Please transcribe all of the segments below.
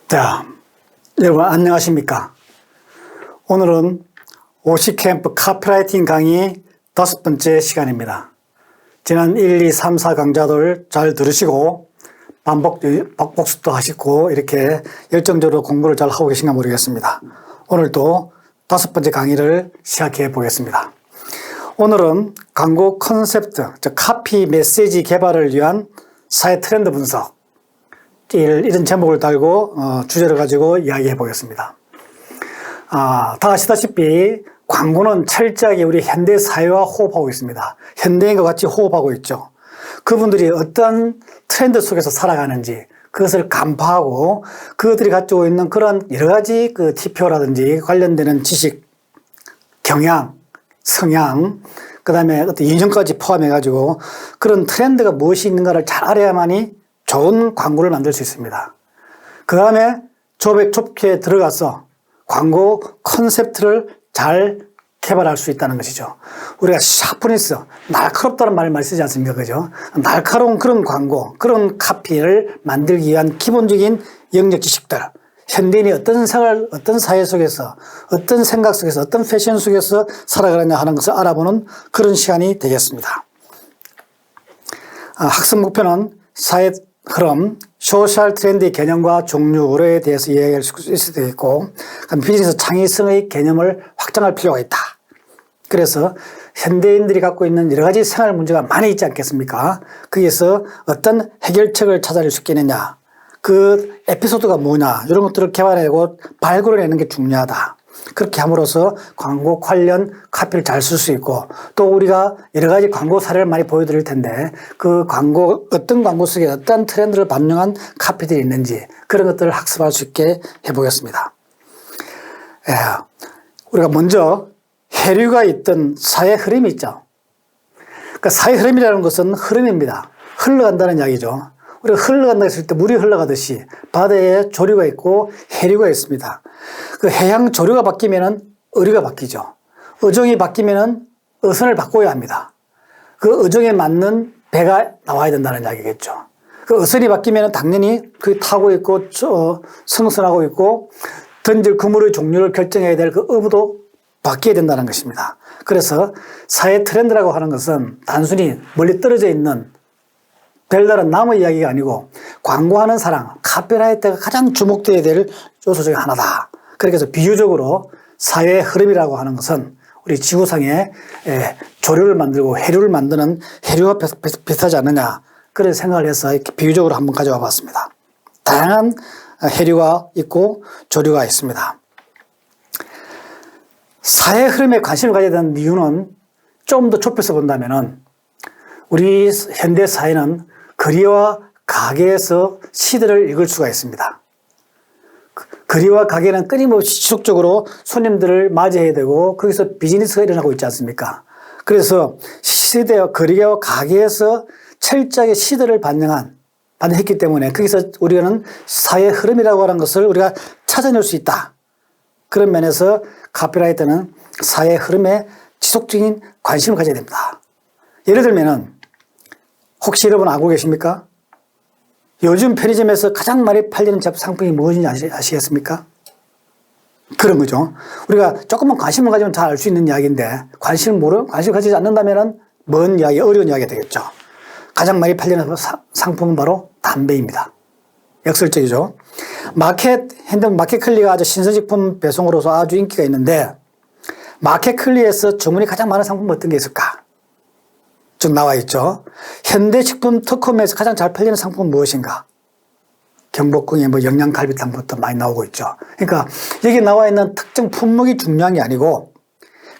자, 여러분 안녕하십니까? 오늘은 오시캠프 카피라이팅 강의 5번째 시간입니다. 지난 1, 2, 3, 4 강좌들 잘 들으시고 복습도 하시고 이렇게 열정적으로 공부를 잘 하고 계신가 모르겠습니다. 오늘도 5번째 강의를 시작해 보겠습니다. 오늘은 광고 컨셉트, 즉 카피 메시지 개발을 위한 사회 트렌드 분석, 이런 제목을 달고 주제를 가지고 이야기해 보겠습니다. 다 아시다시피 광고는 철저하게 우리 현대 사회와 호흡하고 있습니다. 현대인과 같이 호흡하고 있죠. 그분들이 어떤 트렌드 속에서 살아가는지 그것을 간파하고 그들이 가지고 있는 그런 여러 가지 그 TPO라든지 관련되는 지식, 경향, 성향, 그 다음에 어떤 인성까지 포함해가지고 그런 트렌드가 무엇이 있는가를 잘 알아야만이 좋은 광고를 만들 수 있습니다. 그 다음에 좁게 들어가서 광고 컨셉트를 잘 개발할 수 있다는 것이죠. 우리가 샤프니스, 날카롭다는 말을 많이 쓰지 않습니까? 그죠? 날카로운 그런 광고, 그런 카피를 만들기 위한 기본적인 영역 지식들. 현대인이 어떤 생활, 어떤 사회 속에서, 어떤 생각 속에서, 어떤 패션 속에서 살아가느냐 하는 것을 알아보는 그런 시간이 되겠습니다. 학습 목표는 사회 흐름, 소셜 트렌드의 개념과 종류에 대해서 이야기할 수 있을 수 있고, 비즈니스 창의성의 개념을 확장할 필요가 있다. 그래서 현대인들이 갖고 있는 여러 가지 생활 문제가 많이 있지 않겠습니까? 거기에서 어떤 해결책을 찾아낼 수 있겠느냐, 그 에피소드가 뭐냐, 이런 것들을 개발하고 발굴해내는 게 중요하다. 그렇게 함으로써 광고 관련 카피를 잘 쓸 수 있고, 또 우리가 여러 가지 광고 사례를 많이 보여드릴 텐데 그 광고, 어떤 광고 속에 어떤 트렌드를 반영한 카피들이 있는지 그런 것들을 학습할 수 있게 해보겠습니다. 우리가 먼저 해류가 있던 사회 흐름이 있죠. 그러니까 사회 흐름이라는 것은 흐름입니다. 흘러간다는 이야기죠. 우리가 흘러간다 했을 때 물이 흘러가듯이 바다에 조류가 있고 해류가 있습니다. 그 해양 조류가 바뀌면은 어류가 바뀌죠. 어종이 바뀌면은 어선을 바꿔야 합니다. 그 어종에 맞는 배가 나와야 된다는 이야기겠죠. 그 어선이 바뀌면은 당연히 그 타고 있고 승선하고 있고 던질 그물의 종류를 결정해야 될 그 어부도 바뀌어야 된다는 것입니다. 그래서 사회 트렌드라고 하는 것은 단순히 멀리 떨어져 있는 별다른 나무 이야기가 아니고 광고하는 사람, 카피라이터가 가장 주목되어야 될 요소 중에 하나다. 그렇게 해서 비유적으로 사회의 흐름이라고 하는 것은 우리 지구상에 조류를 만들고 해류를 만드는 해류와 비슷하지 않느냐, 그런 생각을 해서 이렇게 비유적으로 한번 가져와 봤습니다. 다양한 해류가 있고 조류가 있습니다. 사회 흐름에 관심을 가져야 되는 이유는 좀 더 좁혀서 본다면은 우리 현대 사회는 거리와 가게에서 시대를 읽을 수가 있습니다. 거리와 가게는 끊임없이 지속적으로 손님들을 맞이해야 되고 거기서 비즈니스가 일어나고 있지 않습니까? 그래서 시대와 거리와 가게에서 철저하게 시대를 반영했기 때문에 거기서 우리는 사회 흐름이라고 하는 것을 우리가 찾아낼 수 있다. 그런 면에서 카피라이터는 사회 흐름에 지속적인 관심을 가져야 됩니다. 예를 들면은 혹시 여러분 알고 계십니까? 요즘 편의점에서 가장 많이 팔리는 상품이 무엇인지 아시겠습니까? 그런 거죠. 우리가 조금만 관심을 가지면 다 알 수 있는 이야기인데 관심을 가지지 않는다면 먼 이야기, 어려운 이야기가 되겠죠. 가장 많이 팔리는 상품은 바로 담배입니다. 역설적이죠. 핸드폰 마켓클리가 아주 신선식품 배송으로서 아주 인기가 있는데 마켓클리에서 주문이 가장 많은 상품은 어떤 게 있을까? 쭉 나와 있죠. 현대식품 특허에서 가장 잘 팔리는 상품은 무엇인가? 경복궁에 영양갈비탕부터 많이 나오고 있죠. 그러니까 여기 나와 있는 특정 품목이 중요한 게 아니고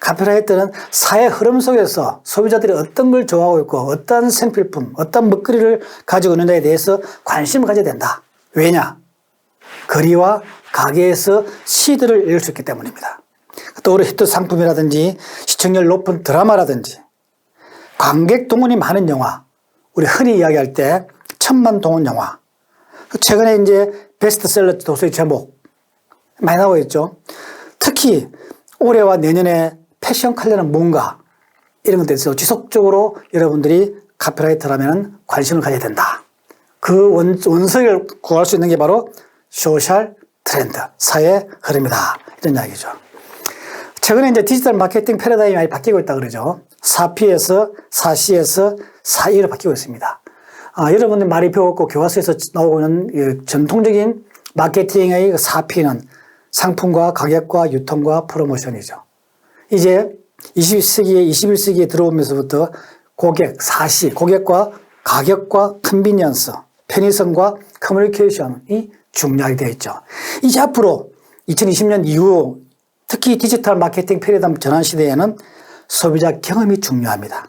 카피라이터는 사회 흐름 속에서 소비자들이 어떤 걸 좋아하고 있고 어떤 생필품, 어떤 먹거리를 가지고 있는지에 대해서 관심을 가져야 된다. 왜냐? 거리와 가게에서 시대를 읽을 수 있기 때문입니다. 또 우리 히트 상품이라든지 시청률 높은 드라마라든지 관객 동원이 많은 영화, 우리 흔히 이야기할 때 1000만 동원 영화, 최근에 이제 베스트셀러 도서의 제목 많이 나오고 있죠. 특히 올해와 내년에 패션 관련은 뭔가 이런 것들에 대해서 지속적으로 여러분들이 카피라이터라면 관심을 가져야 된다. 그 원석을 구할 수 있는 게 바로 소셜 트렌드, 사회 흐름이다. 이런 이야기죠. 최근에 이제 디지털 마케팅 패러다임이 많이 바뀌고 있다 그러죠. 4P에서 4C에서 4E로 바뀌고 있습니다. 여러분들 많이 배웠고 교과서에서 나오고 있는 전통적인 마케팅의 4P는 상품과 가격과 유통과 프로모션이죠. 이제 20세기에 21세기에 들어오면서부터 고객, 4C, 고객과 가격과 컨비니언스, 편의성과 커뮤니케이션이 중요하게 되어 있죠. 이제 앞으로 2020년 이후 특히 디지털 마케팅 패러다임 전환 시대에는 소비자 경험이 중요합니다.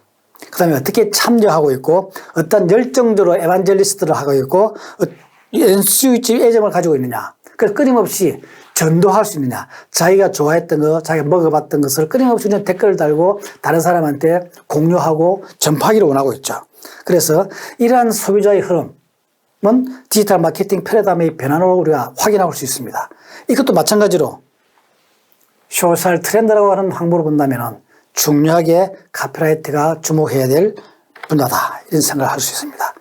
그 다음에 어떻게 참여하고 있고 어떤 열정적으로 에반젤리스트를 하고 있고 연수있지 애정을 가지고 있느냐. 그래서 끊임없이 전도할 수 있느냐. 자기가 좋아했던 거, 자기가 먹어봤던 것을 끊임없이 그냥 댓글을 달고 다른 사람한테 공유하고 전파하기를 원하고 있죠. 그래서 이러한 소비자의 흐름은 디지털 마케팅 패러다임의 변화로 우리가 확인할 수 있습니다. 이것도 마찬가지로 소셜 트렌드라고 하는 항목으로 본다면 중요하게 카피라이트가 주목해야 될 분야다. 이런 생각을 할 수 있습니다.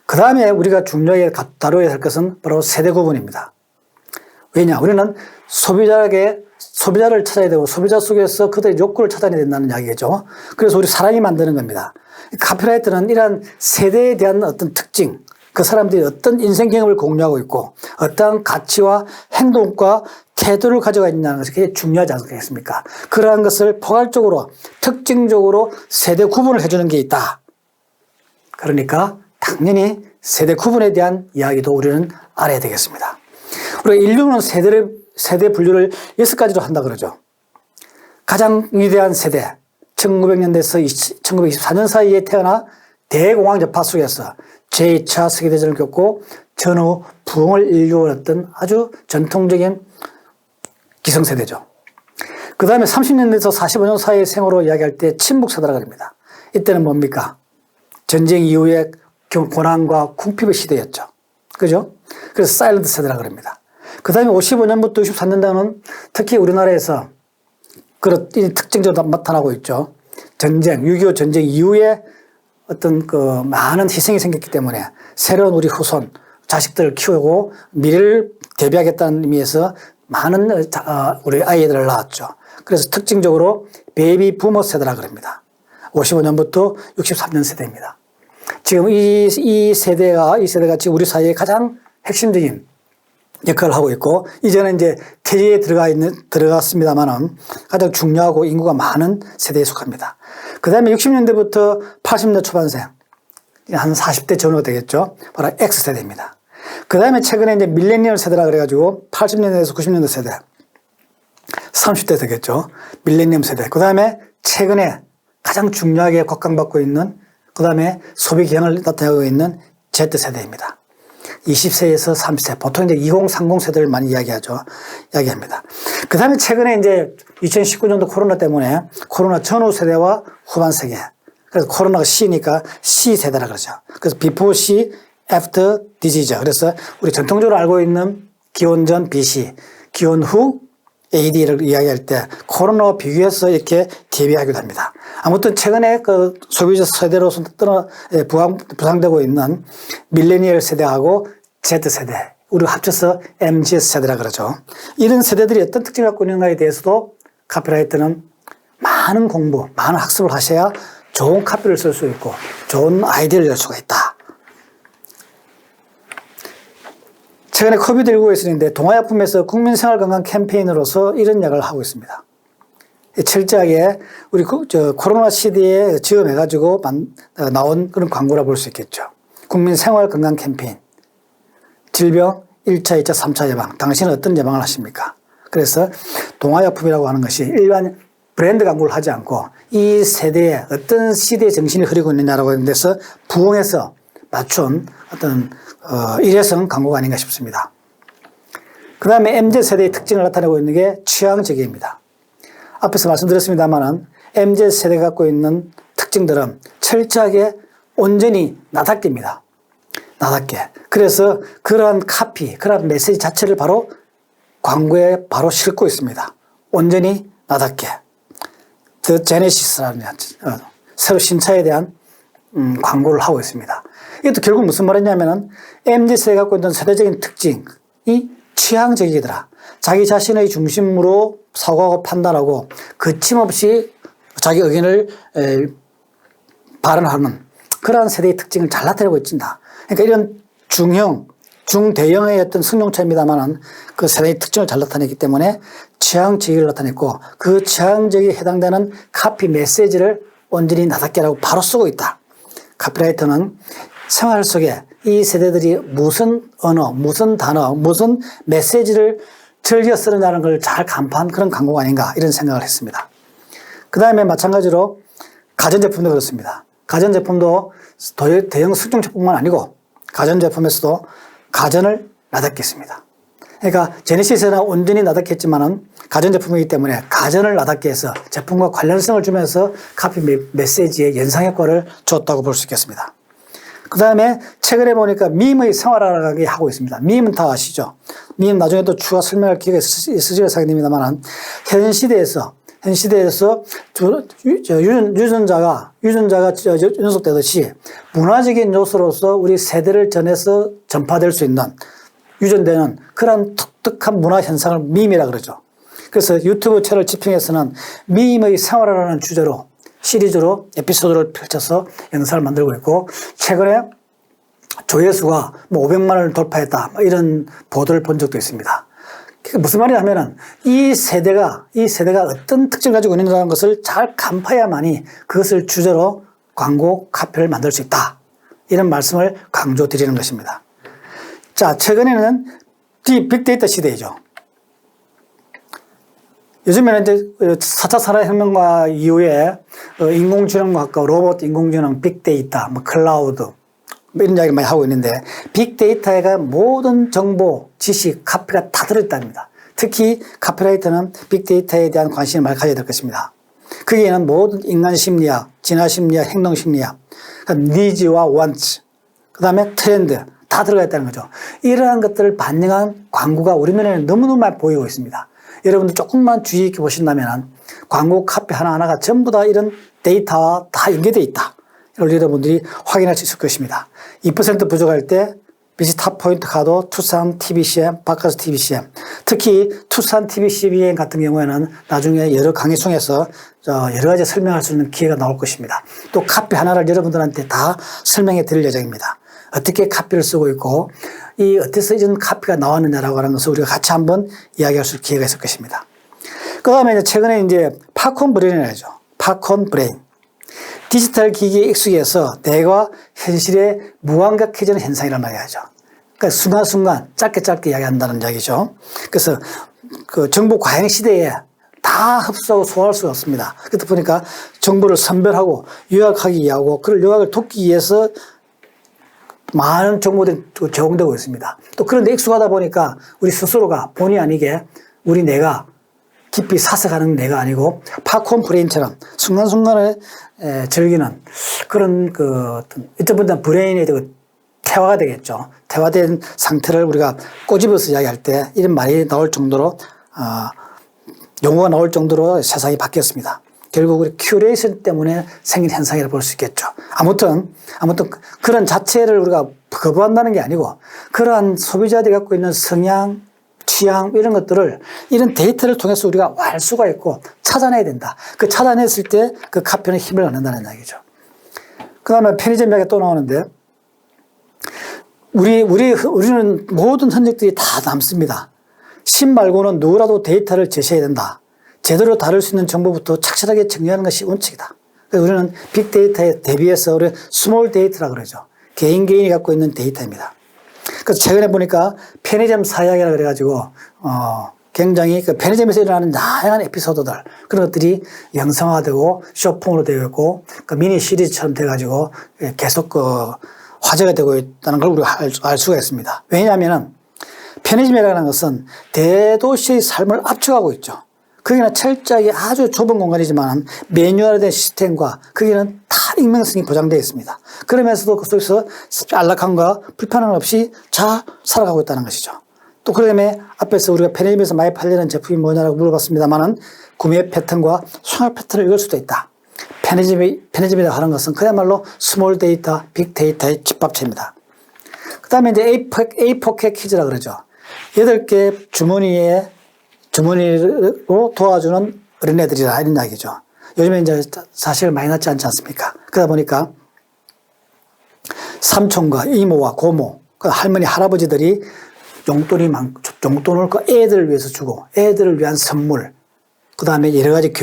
그 다음에 우리가 중요하게 다뤄야 할 것은 바로 세대 구분입니다. 왜냐? 우리는 소비자를 찾아야 되고 소비자 속에서 그들의 욕구를 찾아내야 된다는 이야기죠. 그래서 우리 사람이 만드는 겁니다. 카피라이트는 이러한 세대에 대한 어떤 특징, 그 사람들이 어떤 인생 경험을 공유하고 있고 어떤 가치와 행동과 태도를 가져가 있냐는 것이 굉장히 중요하지 않겠습니까? 그러한 것을 포괄적으로 특징적으로 세대 구분을 해주는 게 있다. 그러니까 당연히 세대 구분에 대한 이야기도 우리는 알아야 되겠습니다. 우리가 인류는 세대 분류를 6가지로 한다 그러죠. 가장 위대한 세대, 1900년대에서 1924년 사이에 태어나 대공황 여파 속에서 제2차 세계대전을 겪고 전후 부흥을 일궈왔던 아주 전통적인 기성세대죠. 그 다음에 30년대에서 45년 사이의 생으로 이야기할 때 침묵세대라고 합니다. 이때는 뭡니까? 전쟁 이후에 고난과 궁핍의 시대였죠. 그죠? 그래서 사일런트 세대라고 합니다. 그 다음에 55년부터 64년대는 특히 우리나라에서 그런 특징적으로 나타나고 있죠. 전쟁, 6.25 전쟁 이후에 어떤 많은 희생이 생겼기 때문에 새로운 우리 후손, 자식들을 키우고 미래를 대비하겠다는 의미에서 많은 우리 아이들을 낳았죠. 그래서 특징적으로 베이비 부머 세대라고 합니다. 55년부터 63년 세대입니다. 지금 이 세대가 지금 우리 사회에 가장 핵심적인 역할을 하고 있고, 이제는 이제 퇴직에 들어갔습니다만은 가장 중요하고 인구가 많은 세대에 속합니다. 그 다음에 60년대부터 80년대 초반생, 한 40대 전후가 되겠죠. 바로 X세대입니다. 그 다음에 최근에 이제 밀레니얼 세대라 그래가지고 80년대에서 90년대 세대, 30대 되겠죠. 밀레니엄 세대. 그 다음에 최근에 가장 중요하게 각광받고 있는, 그 다음에 소비 경향을 나타내고 있는 Z세대입니다. 20세에서 30세. 보통 이제 2030 세대를 많이 이야기합니다. 그 다음에 최근에 이제 2019년도 코로나 때문에 코로나 전후 세대와 후반 세대. 그래서 코로나가 C니까 C 세대라 그러죠. 그래서 before C, after disease. 그래서 우리 전통적으로 알고 있는 기원 전 BC, 기원 후 AD를 이야기할 때 코로나와 비교해서 이렇게 대비하기도 합니다. 아무튼 최근에 그 소비자 세대로서 부상되고 있는 밀레니얼 세대하고 Z세대, 우리가 합쳐서 MZ 세대라 그러죠. 이런 세대들이 어떤 특징을 갖고 있는가에 대해서도 카피라이터는 많은 공부, 많은 학습을 하셔야 좋은 카피를 쓸 수 있고 좋은 아이디어를 낼 수가 있다. 최근에 코비드19가 있었는데 동아약품에서 국민생활건강 캠페인으로서 이런 역할을 하고 있습니다. 철저하게 우리 코로나 시대에 지원해가지고 나온 그런 광고라 볼 수 있겠죠. 국민생활건강 캠페인. 질병 1차, 2차, 3차 예방. 당신은 어떤 예방을 하십니까? 그래서 동아약품이라고 하는 것이 일반 브랜드 광고를 하지 않고 이 세대에 어떤 시대의 정신이 흐르고 있느냐라고 하는 데서 부응해서 맞춘 어떤 일회성 광고가 아닌가 싶습니다. 그 다음에 MZ세대의 특징을 나타내고 있는 게 취향저격입니다. 앞에서 말씀드렸습니다만 MZ세대가 갖고 있는 특징들은 철저하게 온전히 나답게입니다. 나답게. 그래서 그러한 그러한 메시지 자체를 바로 광고에 바로 싣고 있습니다. 온전히 나답게. The Genesis라는 새로 신차에 대한 광고를 하고 있습니다. 이것도 결국 무슨 말이냐면은 MZ세대가 갖고 있는 세대적인 특징, 취향적이더라. 자기 자신의 중심으로 사고하고 판단하고 거침없이 자기 의견을 발언하는 그러한 세대의 특징을 잘 나타내고 있습니다. 그러니까 이런 중대형의 어떤 승용차입니다만은 그 세대의 특징을 잘 나타내기 때문에 취향적이를 나타냈고 그 취향적에 해당되는 카피 메시지를 온전히 나답게라고 바로 쓰고 있다. 카피라이터는 생활 속에 이 세대들이 무슨 언어, 무슨 단어, 무슨 메시지를 즐겨 쓰느냐는 걸 잘 간파한 그런 광고가 아닌가 이런 생각을 했습니다. 그 다음에 마찬가지로 가전제품도 그렇습니다. 가전제품도 대형 승용차뿐만 아니고 가전제품에서도 가전을 나답게 했습니다. 그러니까 제네시스는 온전히 나답게 했지만은 가전제품이기 때문에 가전을 나답게 해서 제품과 관련성을 주면서 카피 메시지의 연상효과를 줬다고 볼 수 있겠습니다. 그 다음에 최근에 보니까 밈의 생활화를 하고 있습니다. 밈은 다 아시죠? 밈 나중에 또 추가 설명할 기회가 있으시길 생각됩니다만 현 시대에서 유전자가 연속되듯이 문화적인 요소로서 우리 세대를 전해서 전파될 수 있는 유전되는 그런 독특한 문화 현상을 밈이라 그러죠. 그래서 유튜브 채널 지평에서는 밈의 생활화라는 주제로 시리즈로 에피소드를 펼쳐서 영상을 만들고 있고 최근에 조회수가 500만을 돌파했다 이런 보도를 본 적도 있습니다. 그러니까 무슨 말이냐면은 이 세대가 어떤 특징을 가지고 있는다는 것을 잘 간파해야만이 그것을 주제로 광고 카피를 만들 수 있다 이런 말씀을 강조드리는 것입니다. 자, 최근에는 빅데이터 시대이죠. 요즘에는 이제 4차 산업혁명과 이후에 인공지능과 가까운 로봇, 인공지능, 빅데이터, 클라우드 이런 이야기를 많이 하고 있는데 빅데이터에 모든 정보, 지식, 카피가 다 들어있답니다. 특히 카피라이터는 빅데이터에 대한 관심을 많이 가져야 될 것입니다. 거기에는 모든 인간 심리학, 진화 심리학, 행동 심리학, 니즈와 원츠, 그 다음에 트렌드 다 들어가 있다는 거죠. 이러한 것들을 반영한 광고가 우리 눈에는 너무너무 많이 보이고 있습니다. 여러분들 조금만 주의 있게 보신다면 광고 카피 하나하나가 전부 다 이런 데이터와 다 연계되어 있다. 이걸 여러분들이 확인할 수 있을 것입니다. 2% 부족할 때 BC 탑포인트 카드, 투싼 TBCM, 바카스 TBCM. 특히 투싼 TBCM 같은 경우에는 나중에 여러 강의 중에서 여러 가지 설명할 수 있는 기회가 나올 것입니다. 또 카피 하나를 여러분들한테 다 설명해 드릴 예정입니다. 어떻게 카피를 쓰고 있고 어디서 이런 카피가 나왔느냐라고 하는 것을 우리가 같이 한번 이야기할 수 있는 기회가 있을 것입니다. 그 다음에 최근에 팝콘 브레인이라죠. 팝콘 브레인. 디지털 기기에 익숙해서 뇌가 현실에 무감각해지는 현상이란 말이죠. 그러니까 순간순간 짧게 이야기한다는 이야기죠. 그래서 그 정보 과잉 시대에 다 흡수하고 소화할 수가 없습니다. 그렇다 보니까 정보를 선별하고 요약하기 위하고 그걸 요약을 돕기 위해서 많은 정보들이 제공되고 있습니다. 또 그런데 익숙하다 보니까 우리 스스로가 본의 아니게 우리 뇌가 깊이 사색하는 뇌가 아니고 팝콘 브레인처럼 순간순간에 즐기는 그런 어떤 분들은 브레인이 태화가 되겠죠. 태화된 상태를 우리가 꼬집어서 이야기할 때 이런 말이 나올 정도로 용어가 나올 정도로 세상이 바뀌었습니다. 결국 우리 큐레이션 때문에 생긴 현상이라고 볼 수 있겠죠. 아무튼 그런 자체를 우리가 거부한다는 게 아니고 그러한 소비자들이 갖고 있는 성향, 취향 이런 것들을 이런 데이터를 통해서 우리가 알 수가 있고 찾아내야 된다. 그 찾아냈을 때 그 카피는 힘을 얻는다는 이야기죠. 그 다음에 편의점 이야기가 또 나오는데 우리는 모든 흔적들이 다 남습니다. 신 말고는 누구라도 데이터를 제시해야 된다. 제대로 다룰 수 있는 정보부터 착실하게 정리하는 것이 원칙이다. 그래서 우리는 빅데이터에 대비해서 우리 스몰 데이터라고 그러죠. 개인이 갖고 있는 데이터입니다. 그래서 최근에 보니까 편의점 사양이라 그래가지고, 굉장히 그 편의점에서 일어나는 다양한 에피소드들, 그런 것들이 영상화되고, 쇼폼으로 되어 있고, 그 미니 시리즈처럼 돼가지고, 계속 화제가 되고 있다는 걸 우리가 알 수가 있습니다. 왜냐하면은, 편의점이라는 것은 대도시의 삶을 압축하고 있죠. 거기는 철저하게 아주 좁은 공간이지만 매뉴얼화된 시스템과 거기는 다 익명성이 보장되어 있습니다. 그러면서도 그 속에서 안락함과 불편함 없이 잘 살아가고 있다는 것이죠. 또 그다음에 앞에서 우리가 편의점에서 많이 팔리는 제품이 뭐냐라고 물어봤습니다만은 구매 패턴과 생활 패턴을 읽을 수도 있다. 편의점이라고 하는 것은 그야말로 스몰 데이터, 빅 데이터의 집합체입니다. 그 다음에 이제 A4K 퀴즈라 그러죠. 8개 주머니로 도와주는 어린애들이라 이런 이야기죠. 요즘에 이제 사실 많이 낳지 않지 않습니까? 그러다 보니까 삼촌과 이모와 고모, 할머니, 할아버지들이 용돈을 그 애들을 위해서 주고, 애들을 위한 선물, 그 다음에 여러 가지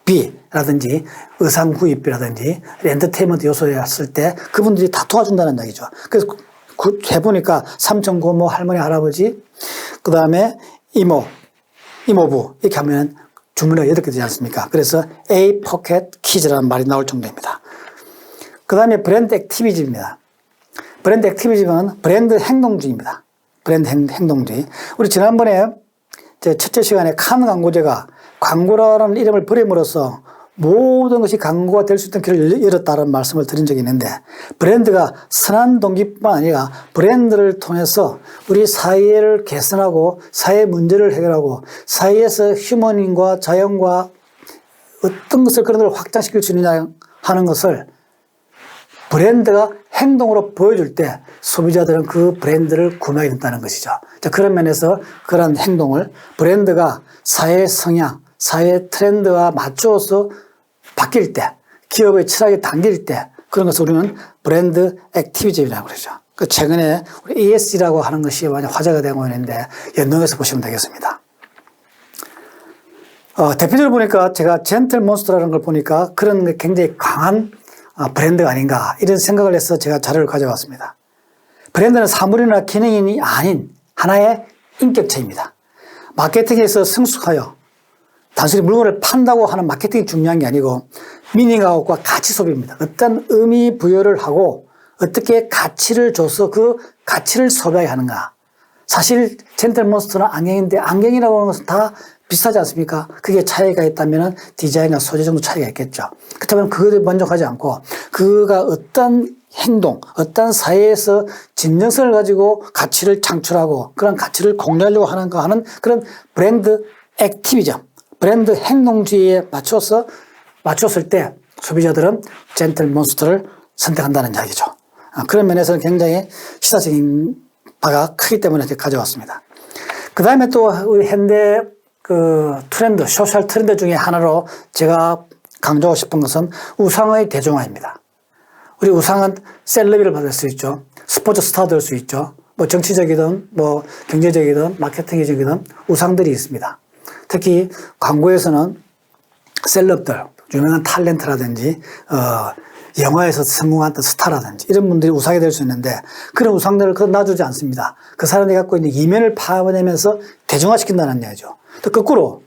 교육비라든지 의상 구입비라든지 엔터테인먼트 요소였을 때 그분들이 다 도와준다는 얘기죠. 그래서 해보니까 삼촌, 고모, 할머니, 할아버지, 그 다음에 이모부, 이렇게 하면 주문이 8개 되지 않습니까? 그래서 A 포켓 키즈라는 말이 나올 정도입니다. 그 다음에 브랜드 액티비즘입니다. 브랜드 액티비즘은 브랜드 행동주의입니다. 브랜드 행동주의. 우리 지난번에 제 첫째 시간에 칸 광고제가 광고라는 이름을 버림으로써 모든 것이 광고가 될 수 있는 길을 열었다는 말씀을 드린 적이 있는데, 브랜드가 선한 동기뿐만 아니라 브랜드를 통해서 우리 사회를 개선하고 사회 문제를 해결하고 사회에서 휴머닝과 자연과 어떤 것을 그런 걸 확장시킬 수 있느냐 하는 것을 브랜드가 행동으로 보여줄 때 소비자들은 그 브랜드를 구매하게 된다는 것이죠. 자, 그런 면에서 그런 행동을 브랜드가 사회 성향, 사회 트렌드와 맞추어서 바뀔 때, 기업의 철학이 당길 때 그런 것을 우리는 브랜드 액티비즘이라고 그러죠. 그 최근에 우리 ESG라고 하는 것이 많이 화제가 되고 있는데 연동해서 보시면 되겠습니다. 대표적으로 보니까 제가 젠틀몬스터라는 걸 보니까 그런 굉장히 강한 브랜드가 아닌가 이런 생각을 해서 제가 자료를 가져왔습니다. 브랜드는 사물이나 기능이 아닌 하나의 인격체입니다. 마케팅에서 성숙하여 단순히 물건을 판다고 하는 마케팅이 중요한 게 아니고 미닝아웃과 가치 소비입니다. 어떤 의미 부여를 하고 어떻게 가치를 줘서 그 가치를 소비하게 하는가. 사실 젠틀몬스터는 안경인데 안경이라고 하는 것은 다 비슷하지 않습니까? 그게 차이가 있다면 디자인과 소재 정도 차이가 있겠죠. 그렇다면 그것에 만족하지 않고 그가 어떤 행동, 어떤 사회에서 진정성을 가지고 가치를 창출하고 그런 가치를 공유하려고 하는가 하는 그런 브랜드 액티비즘, 브랜드 행동주의에 맞췄을 때 소비자들은 젠틀몬스터를 선택한다는 이야기죠. 그런 면에서는 굉장히 시사적인 바가 크기 때문에 가져왔습니다. 그 다음에 또 우리 현대 트렌드, 소셜 트렌드 중에 하나로 제가 강조하고 싶은 것은 우상의 대중화입니다. 우리 우상은 셀럽을 받을 수 있죠. 스포츠 스타 될 수 있죠. 뭐 정치적이든 뭐 경제적이든 마케팅적이든 우상들이 있습니다. 특히 광고에서는 셀럽들, 유명한 탤런트라든지 영화에서 성공한 스타라든지 이런 분들이 우상이 될 수 있는데 그런 우상들을 놔주지 않습니다. 그 사람이 갖고 있는 이면을 파악해내면서 대중화시킨다는 얘기죠. 또 거꾸로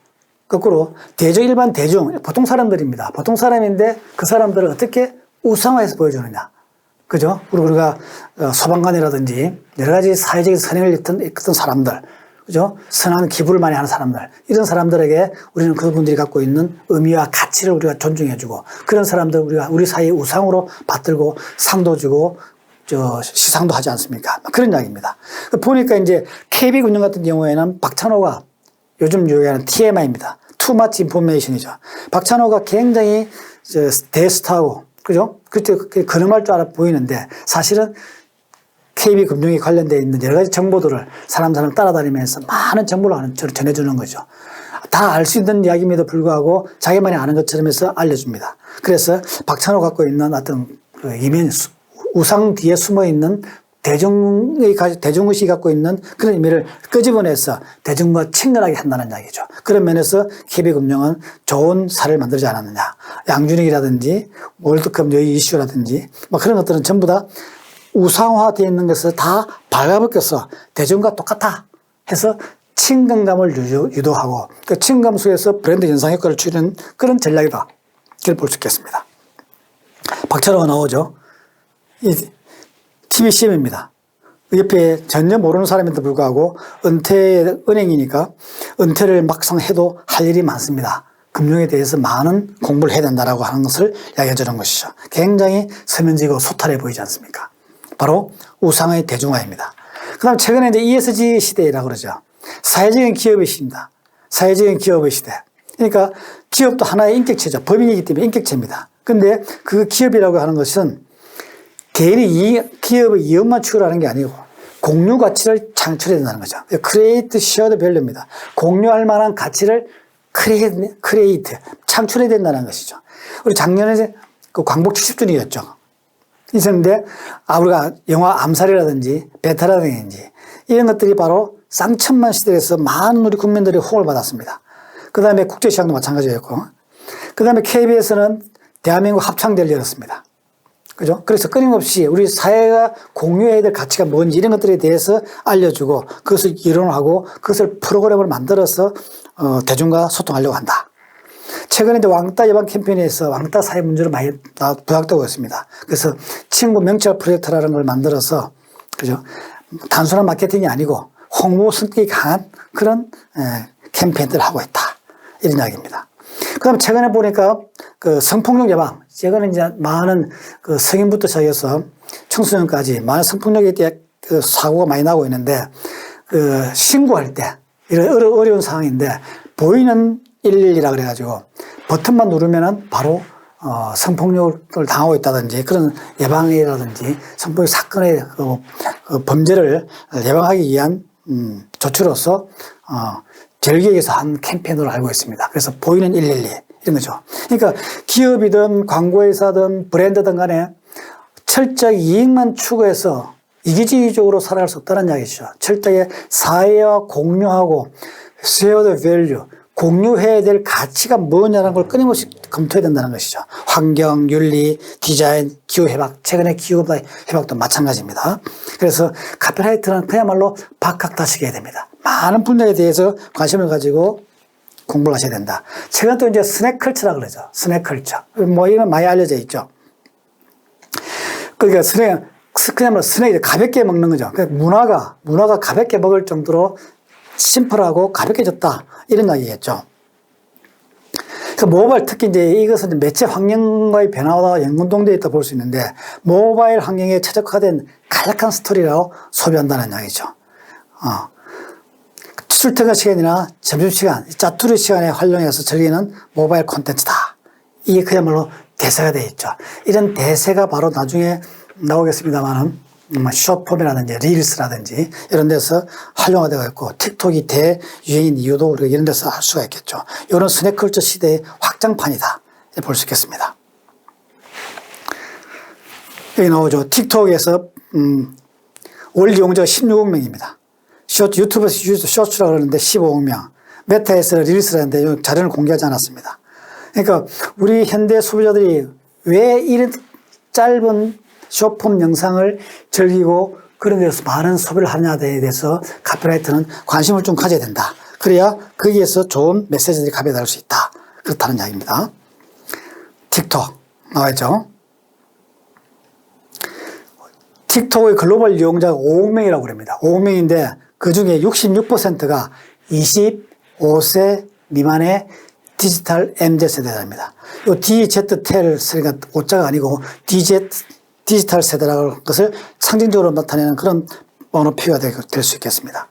일반 대중, 보통 사람들입니다. 보통 사람인데 그 사람들을 어떻게 우상화해서 보여주느냐. 그죠? 우리가 소방관이라든지 여러 가지 사회적인 선행을 했던 사람들, 그죠? 선한 기부를 많이 하는 사람들, 이런 사람들에게 우리는 그분들이 갖고 있는 의미와 가치를 우리가 존중해주고 그런 사람들 우리 사회의 우상으로 받들고 상도 주고 시상도 하지 않습니까? 그런 이야기입니다. 보니까 이제 KB금융 같은 경우에는 박찬호가 요즘 유행하는 TMI입니다. Too much information이죠. 박찬호가 굉장히 대스타고, 그죠? 그때 근엄할 줄 알아 보이는데 사실은 KB금융이 관련되어 있는 여러 가지 정보들을 사람 따라다니면서 많은 정보를 전해주는 거죠. 다 알 수 있는 이야기임에도 불구하고 자기만이 아는 것처럼 해서 알려줍니다. 그래서 박찬호 갖고 있는 어떤 이면, 우상 뒤에 숨어 있는 대중의식이 갖고 있는 그런 의미를 끄집어내서 대중과 친근하게 한다는 이야기죠. 그런 면에서 KB금융은 좋은 사례를 만들지 않았느냐. 양준익이라든지 월드컵 여의 이슈라든지 뭐 그런 것들은 전부 다 우상화되어 있는 것을 다 발가벗겨서 대중과 똑같아 해서 친근감을 유도하고 그 친근감 속에서 브랜드 연상 효과를 추리는 그런 전략이다. 이렇게 볼 수 있겠습니다. 박찬호가 나오죠. TV CM입니다. 옆에 전혀 모르는 사람인데도 불구하고 은행이니까 은퇴를 막상 해도 할 일이 많습니다. 금융에 대해서 많은 공부를 해야 된다라고 하는 것을 이야기해 주는 것이죠. 굉장히 서면지고 소탈해 보이지 않습니까? 바로 우상의 대중화입니다. 그 다음 최근에 이제 ESG 시대라고 그러죠. 사회적인 기업의 시대입니다. 사회적인 기업의 시대. 그러니까 기업도 하나의 인격체죠. 법인이기 때문에 인격체입니다. 근데 그 기업이라고 하는 것은 기업의 이익만 추구하는 게 아니고 공유 가치를 창출해야 된다는 거죠. create shared value입니다. 공유할 만한 가치를 create, 창출해야 된다는 것이죠. 우리 작년에 그 광복 70주년이었죠. 있었는데, 우리가 영화 암살이라든지, 베타라든지, 이런 것들이 바로 쌍천만 시대에서 많은 우리 국민들이 호응을 받았습니다. 그 다음에 국제시장도 마찬가지였고, 그 다음에 KBS는 대한민국 합창대를 열었습니다. 그죠? 그래서 끊임없이 우리 사회가 공유해야 될 가치가 뭔지 이런 것들에 대해서 알려주고 그것을 이론하고 그것을 프로그램을 만들어서 대중과 소통하려고 한다. 최근에 이제 왕따 예방 캠페인에서 왕따 사회 문제로 많이 부각되고 있습니다. 그래서 친구 명찰 프로젝트라는 걸 만들어서, 그죠? 단순한 마케팅이 아니고 홍보 성격이 강한 그런 캠페인들을 하고 있다. 이런 이야기입니다. 그 다음에 최근에 보니까 그 성폭력 예방, 최근에 이제 많은 그 성인부터 시작해서 청소년까지 많은 성폭력에 대해 그 사고가 많이 나고 있는데, 그 신고할 때 이런 어려운 상황인데 보이는 112라 그래가지고 버튼만 누르면은 바로 성폭력을 당하고 있다든지 그런 예방이라든지 성폭력 사건의 그 범죄를 예방하기 위한 조치로서 젤기에서 한 캠페인으로 알고 있습니다. 그래서 보이는 112 이런 거죠. 그러니까 기업이든 광고회사든 브랜드든 간에 철저히 이익만 추구해서 이기주의적으로 살아갈 수 없다는 이야기죠. 철저히 사회와 공유하고 shared value, 공유해야 될 가치가 뭐냐는 걸 끊임없이 검토해야 된다는 것이죠. 환경, 윤리, 디자인, 기후해박, 최근에 기후해박도 마찬가지입니다. 그래서 카피라이터는 그야말로 박학다식해야 됩니다. 많은 분야에 대해서 관심을 가지고 공부를 하셔야 된다. 최근 또 이제 스낵컬처라고 그러죠. 스낵컬처. 뭐 이런 많이 알려져 있죠. 그러니까 그야말로 스낵이 가볍게 먹는 거죠. 그러니까 문화가 가볍게 먹을 정도로 심플하고 가볍게졌다. 이런 이야기겠죠. 그 모바일, 특히 이제 이것은 매체 환경과의 변화와 연관동되어 있다 볼 수 있는데, 모바일 환경에 최적화된 간략한 스토리라고 소비한다는 이야기죠. 출퇴근 시간이나 점심시간, 짜투리 시간에 활용해서 즐기는 모바일 콘텐츠다. 이게 그야말로 대세가 되어 있죠. 이런 대세가 바로 나중에 나오겠습니다만은 숏폼이라든지 릴스라든지 이런 데서 활용화되고 있고, 틱톡이 대유행인 이유도 우리가 이런 데서 알 수가 있겠죠. 이런 스낵컬처 시대의 확장판이다 볼 수 있겠습니다. 여기 나오죠. 틱톡에서 월 이용자가 16억 명입니다. 유튜브에서 쇼츠라고 그러는데 15억 명, 메타에서 릴스라는데 자료를 공개하지 않았습니다. 그러니까 우리 현대 소비자들이 왜 이런 짧은 숏폼 영상을 즐기고 그런 데서 많은 소비를 하느냐에 대해서 카피라이터는 관심을 좀 가져야 된다. 그래야 거기에서 좋은 메시지들이 가벼워질 수 있다. 그렇다는 이야기입니다. 틱톡 나와있죠. 틱톡의 글로벌 이용자가 5억 명이라고 그럽니다. 5억 명인데 그 중에 66%가 25세 미만의 디지털 MZ세대입니다. 이 DZT를 쓰니까 오자가 아니고 디지털 세대라는 것을 상징적으로 나타내는 그런 언어 표현이 될 수 있겠습니다.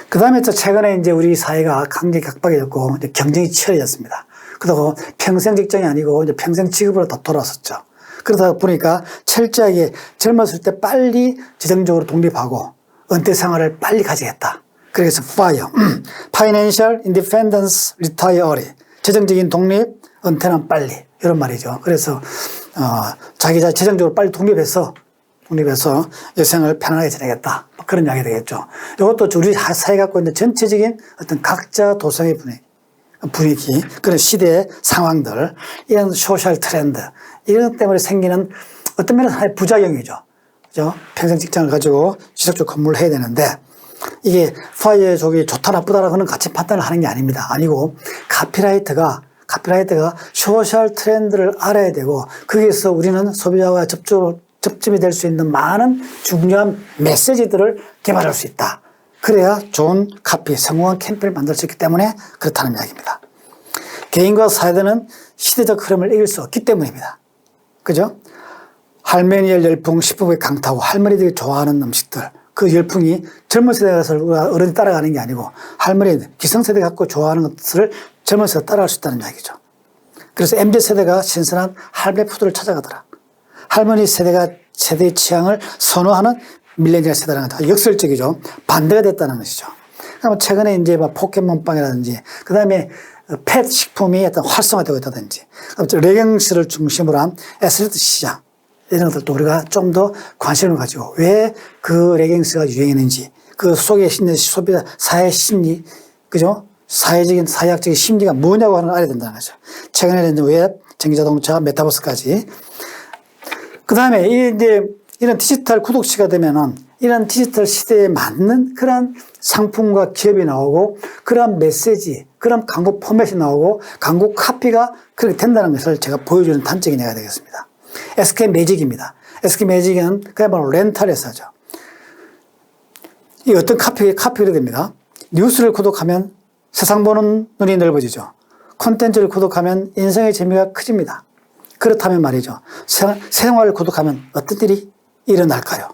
그 다음에 또 최근에 이제 우리 사회가 굉장히 각박해졌고 이제 경쟁이 치열해졌습니다. 그러고 평생 직장이 아니고 이제 평생 직업으로 다 돌아섰죠. 그러다 보니까 철저하게 젊었을 때 빨리 재정적으로 독립하고 은퇴 생활을 빨리 가지겠다. 그래서 FIRE, Financial Independence Retire Early, 재정적인 독립, 은퇴는 빨리, 이런 말이죠. 그래서 자기 재정적으로 빨리 독립해서 여생을 편안하게 지내겠다. 그런 이야기 되겠죠. 이것도 우리 사회가 갖고 있는 전체적인 어떤 각자 도성의 분위기, 그런 시대의 상황들, 이런 소셜 트렌드, 이런 것 때문에 생기는 어떤 면에서 하나의 부작용이죠. 그죠? 평생 직장을 가지고 지속적으로 근무를 해야 되는데, 이게 파이어 쪽이 좋다 나쁘다라고 하는 가치 판단을 하는 게 아닙니다. 아니고, 카피라이터가 소셜 트렌드를 알아야 되고, 거기에서 우리는 소비자와 접점이 될 수 있는 많은 중요한 메시지들을 개발할 수 있다. 그래야 좋은 성공한 캠페인을 만들 수 있기 때문에 그렇다는 이야기입니다. 개인과 사회는 시대적 흐름을 이길 수 없기 때문입니다. 그죠? 할머니의 열풍, 식품의 강타고 할머니들이 좋아하는 음식들, 그 열풍이 젊은 세대가 어른이 따라가는 게 아니고 할머니, 기성세대가 갖고 좋아하는 것을 젊은 세대가 따라갈 수 있다는 이야기죠. 그래서 MZ세대가 신선한 할배 푸드를 찾아가더라. 할머니 세대의 취향을 선호하는 밀레니얼 세대라는 건 역설적이죠. 반대가 됐다는 것이죠. 그러면 최근에 이제 막 포켓몬빵이라든지, 그 다음에 펫 식품이 어떤 활성화되고 있다든지, 레깅스를 중심으로 한 에스테틱 시장, 이런 것들도 우리가 좀 더 관심을 가지고 왜 그 레깅스가 유행했는지, 그 속에 있는 소비자 사회 심리, 그죠? 사회학적인 심리가 뭐냐고 하는 걸 알아야 된다는 거죠. 최근에는 왜 전기자동차, 메타버스까지. 그 다음에 이제 이런 디지털 구독시가 되면은 이런 디지털 시대에 맞는 그런 상품과 기업이 나오고 그런 메시지, 그런 광고 포맷이 나오고 광고 카피가 그렇게 된다는 것을 제가 보여주는 단적인 예가 되겠습니다. SK 매직입니다. SK 매직은 그야말로 렌탈 회사죠. 이 어떤 카피가 됩니다. 뉴스를 구독하면 세상 보는 눈이 넓어지죠. 콘텐츠를 구독하면 인생의 재미가 커집니다. 그렇다면 말이죠. 생활을 구독하면 어떤 일이 일어날까요?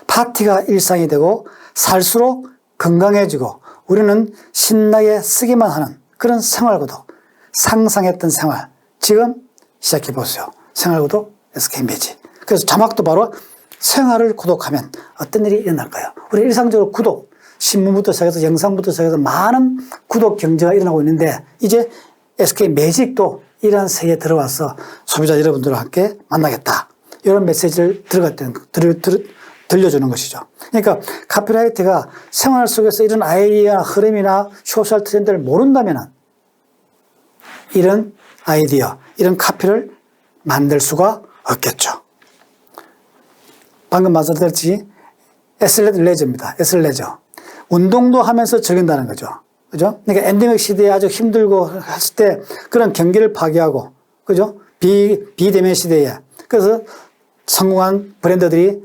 파티가 일상이 되고 살수록 건강해지고 우리는 신나게 쓰기만 하는 그런 생활 구독, 상상했던 생활, 지금 시작해 보세요. 생활 구독 SK 매직. 그래서 자막도 바로 생활을 구독하면 어떤 일이 일어날까요? 우리 일상적으로 구독, 신문부터 시작해서 영상부터 시작해서 많은 구독 경제가 일어나고 있는데 이제 SK 매직도 이러한 세계에 들어와서 소비자 여러분들과 함께 만나겠다. 이런 메시지를 들려주는 것이죠. 그러니까 카피라이트가 생활 속에서 이런 아이디어나 흐름이나 소셜 트렌드를 모른다면 이런 아이디어, 이런 카피를 만들 수가 없겠죠. 방금 말씀드렸지 에슬레저입니다. 에슬레저. 운동도 하면서 즐긴다는 거죠. 그죠? 그러니까 엔데믹 시대에 아주 힘들고 했을 때 그런 경기를 파괴하고, 그죠? 비대면 시대에. 그래서 성공한 브랜드들이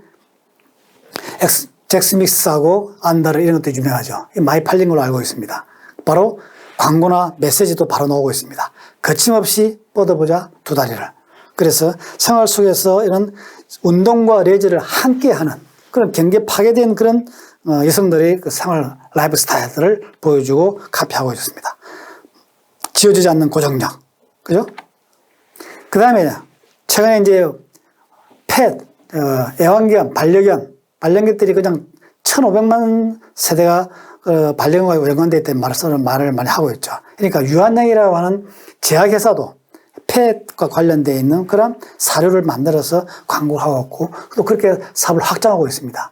잭스믹스하고 안다르 이런 것들이 유명하죠. 많이 팔린 걸로 알고 있습니다. 바로 광고나 메시지도 바로 나오고 있습니다. 거침없이 뻗어보자 두 다리를. 그래서 생활 속에서 이런 운동과 레저를 함께 하는 그런 경계 파괴된 그런 여성들의 그 생활 라이프 스타일들을 보여주고 카피하고 있습니다. 지워지지 않는 고정력. 그죠? 그 다음에 최근에 이제 애완견, 반려견들이 그냥 1,500만 세대가 반려견과 연관되어 있다는 말을 많이 하고 있죠. 그러니까 유한양이라고 하는 제약회사도 펫과 관련되어 있는 그런 사료를 만들어서 광고를 하고 있고 또 그렇게 사업을 확장하고 있습니다.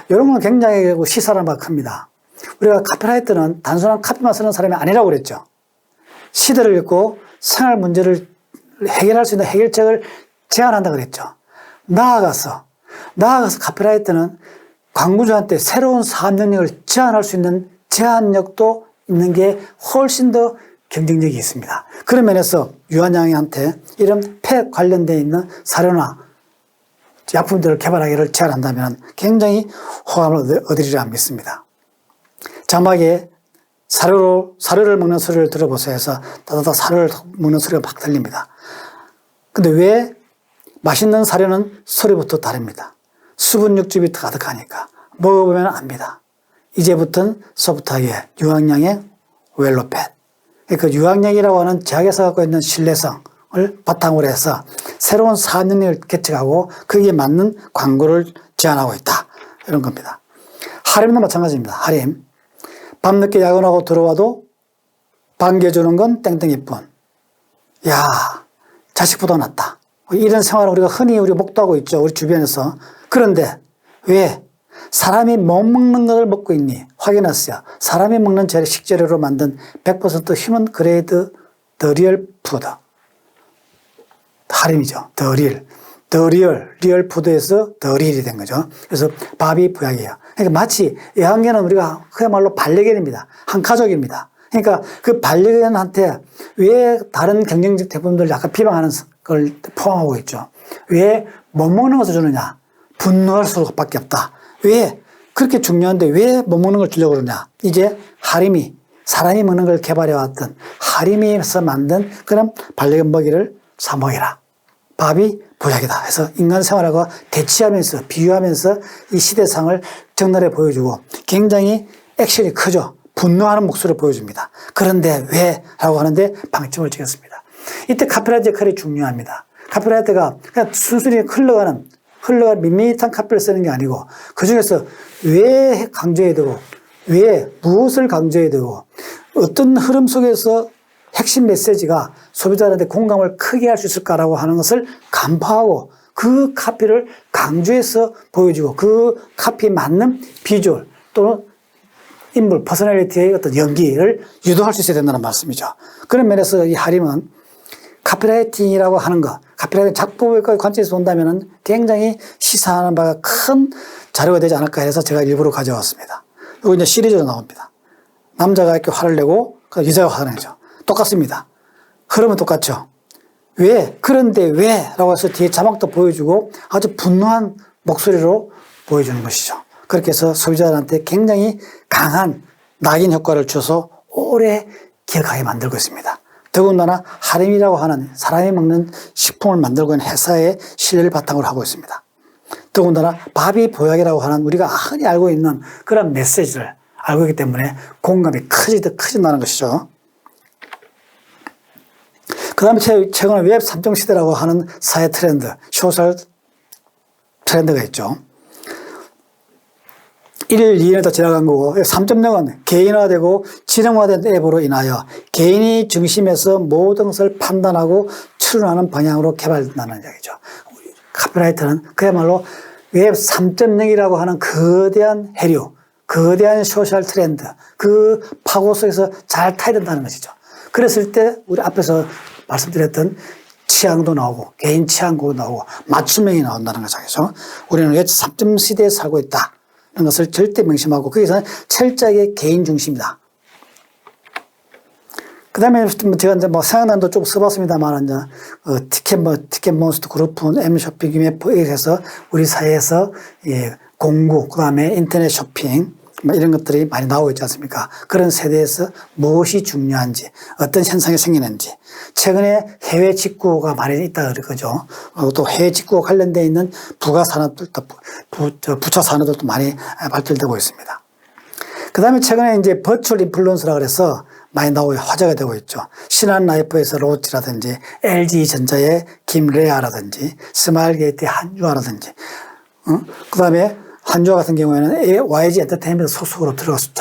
이런 건 굉장히 시사하는 바가 큽니다. 우리가 카피라이터는 단순한 카피만 쓰는 사람이 아니라고 그랬죠. 시대를 읽고 생활 문제를 해결할 수 있는 해결책을 제안한다고 그랬죠. 나아가서 카피라이터는 광고주한테 새로운 사업 영역을 제안할 수 있는 제안력도 있는 게 훨씬 더 경쟁력이 있습니다. 그런 면에서 유한양한테 이런 폐 관련되어 있는 사료나 약품들을 개발하기를 제안한다면 굉장히 호감을 얻으리라 믿습니다. 자막에 사료를 먹는 소리를 들어보세요 해서 따다다 사료를 먹는 소리가 막 들립니다. 근데 왜 맛있는 사료는 소리부터 다릅니다. 수분 육즙이 가득하니까 먹어보면 압니다. 이제부터는 소프트하게 유한양의 웰로펫. 그 유한양이라고 하는 제약에서 갖고 있는 신뢰성을 바탕으로 해서 새로운 사업 영역을 개척하고 거기에 맞는 광고를 제안하고 있다. 이런 겁니다. 하림도 마찬가지입니다. 하림. 밤늦게 야근하고 들어와도 반겨주는 건 땡땡이뿐. 야, 자식보다 낫다. 이런 생활을 우리가 흔히 목도하고 있죠. 우리 주변에서. 그런데 왜 사람이 못 먹는 것을 먹고 있니? 확인했어요. 사람이 먹는 식재료로 만든 100% 휴먼 그레이드 더 리얼 푸드. 하림이죠. 더 리얼 푸드에서 더 리얼이 된 거죠. 그래서 밥이 부약이에요. 그러니까 마치 애완견은 우리가 그야말로 반려견입니다. 한 가족입니다. 그러니까 그 반려견한테 왜 다른 경쟁적 제품들 약간 비방하는 걸 포함하고 있죠. 왜 못 먹는 것을 주느냐? 분노할 수밖에 없다. 왜? 그렇게 중요한데 왜 못 먹는 걸 주려고 그러냐? 이제 하림이 사람이 먹는 걸 개발해왔던 하림이에서 만든 그런 반려견 먹이를 사 먹이라. 밥이 보약이다 해서 인간 생활하고 대치하면서 비유하면서 이 시대상을 적나라하게 보여주고 굉장히 액션이 크죠. 분노하는 목소리를 보여줍니다. 그런데 왜? 라고 하는데 방점을 찍었습니다. 이때 카피라이트 역할이 중요합니다. 카피라이트가 그냥 순순히 흘러가는 흘러갈 밋밋한 카피를 쓰는 게 아니고 그 중에서 왜 강조해야 되고 왜 무엇을 강조해야 되고 어떤 흐름 속에서 핵심 메시지가 소비자들한테 공감을 크게 할 수 있을까라고 하는 것을 간파하고 그 카피를 강조해서 보여주고 그 카피에 맞는 비주얼 또는 인물, 퍼스널리티의 어떤 연기를 유도할 수 있어야 된다는 말씀이죠. 그런 면에서 이 하림은 카피라이팅이라고 하는 것, 카피라이팅 작품의 관점에서 본다면 굉장히 시사하는 바가 큰 자료가 되지 않을까 해서 제가 일부러 가져왔습니다. 이거 이제 시리즈로 나옵니다. 남자가 이렇게 화를 내고 여자가 화를 내죠. 똑같습니다. 흐름은 똑같죠. 왜? 그런데 왜? 라고 해서 뒤에 자막도 보여주고 아주 분노한 목소리로 보여주는 것이죠. 그렇게 해서 소비자들한테 굉장히 강한 낙인 효과를 줘서 오래 기억하게 만들고 있습니다. 더군다나 하림이라고 하는 사람이 먹는 식품을 만들고 있는 회사의 신뢰를 바탕으로 하고 있습니다. 더군다나 바비 보약이라고 하는 우리가 흔히 알고 있는 그런 메시지를 알고 있기 때문에 공감이 커진다는 것이죠. 그 다음에 최근에 웹 3.0 시대라고 하는 사회 트렌드, 소셜 트렌드가 있죠. 1일, 2일에 더 지나간 거고 3.0은 개인화되고 지능화된 앱으로 인하여 개인이 중심에서 모든 것을 판단하고 추론하는 방향으로 개발된다는 이야기죠. 카피라이터는 그야말로 웹 3.0이라고 하는 거대한 해류, 거대한 소셜 트렌드, 그 파고 속에서 잘 타야 된다는 것이죠. 그랬을 때 우리 앞에서 말씀드렸던 취향도 나오고 개인 취향도 나오고 맞춤형이 나온다는 거죠. 우리는 웹 3.0 시대에 살고 있다. 이런 것을 절대 명심하고 거기서는 철저하게 개인 중심이다. 그 다음에 제가 이제 생각난 도 좀 써봤습니다만, 티켓몬스터 그룹은 M쇼핑, 유메포에 해서 우리 사회에서 공구, 그 다음에 인터넷 쇼핑, 이런 것들이 많이 나오고 있지 않습니까? 그런 세대에서 무엇이 중요한지, 어떤 현상이 생기는지, 최근에 해외 직구가 많이 있다 그러죠. 또 해외 직구와 관련되어 있는 부가 산업들도, 부차 산업들도 많이 발달되고 있습니다. 그 다음에 최근에 이제 버추얼 인플루언서라 그래서 많이 나오고 화제가 되고 있죠. 신한라이프에서 로지라든지, LG전자의 김레아라든지, 스마일게이트의 한주아라든지, 그 다음에 한주아 같은 경우에는 YG 엔터테인먼트 소속으로 들어가서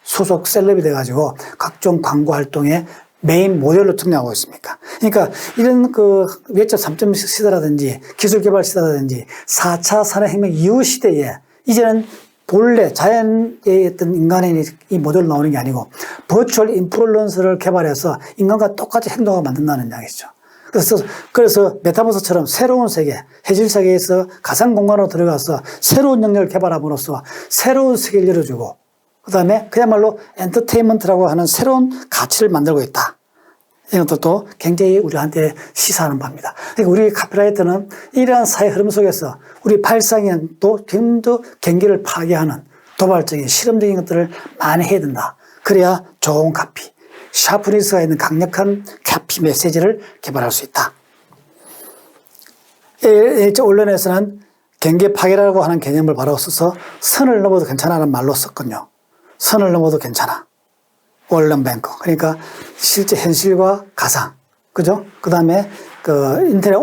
소속 셀럽이 돼가지고 각종 광고 활동에 메인 모델로 등장하고 있습니까? 그러니까 이런 웹 3.0 시대라든지 기술 개발 시대라든지 4차 산업혁명 이후 시대에 이제는 본래 자연의 어떤 인간의 이 모델로 나오는 게 아니고 버추얼 인플루언서를 개발해서 인간과 똑같이 행동을 만든다는 이야기죠. 그래서 메타버스처럼 새로운 세계, 해질 세계에서 가상 공간으로 들어가서 새로운 영역을 개발함으로써 새로운 세계를 열어주고 그 다음에 그야말로 엔터테인먼트라고 하는 새로운 가치를 만들고 있다. 이런 것도 굉장히 우리한테 시사하는 바입니다. 그러니까 우리 카피라이터는 이러한 사회 흐름 속에서 우리 발상인도 좀더 경계를 파괴하는 도발적인 실험적인 것들을 많이 해야 된다. 그래야 좋은 카피, 샤프니스가 있는 강력한 카피 메시지를 개발할 수 있다. 언론에서는 경계 파괴라고 하는 개념을 바로 써서 선을 넘어도 괜찮아라는 말로 썼거든요. 선을 넘어도 괜찮아. 월런뱅커. 그러니까 실제 현실과 가상. 그죠? 그 다음에 인터넷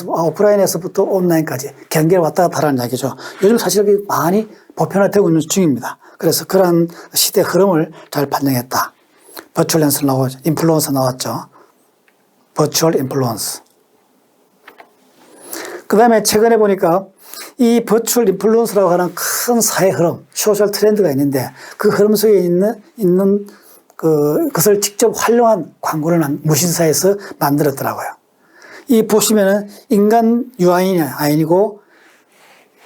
오프라인에서부터 온라인까지 경계를 왔다 갔다 하라는 이야기죠. 요즘 사실 많이 보편화되고 있는 중입니다. 그래서 그런 시대 흐름을 잘 반영했다. 버추얼 인플루언서 나왔죠. 버추얼 인플루언서. 그 다음에 최근에 보니까 이 버추얼 인플루언서라고 하는 큰 사회 흐름, 소셜 트렌드가 있는데 그 흐름 속에 있는 그것을 직접 활용한 광고를 무신사에서 만들었더라고요. 이 보시면은 인간 유아인이 아니고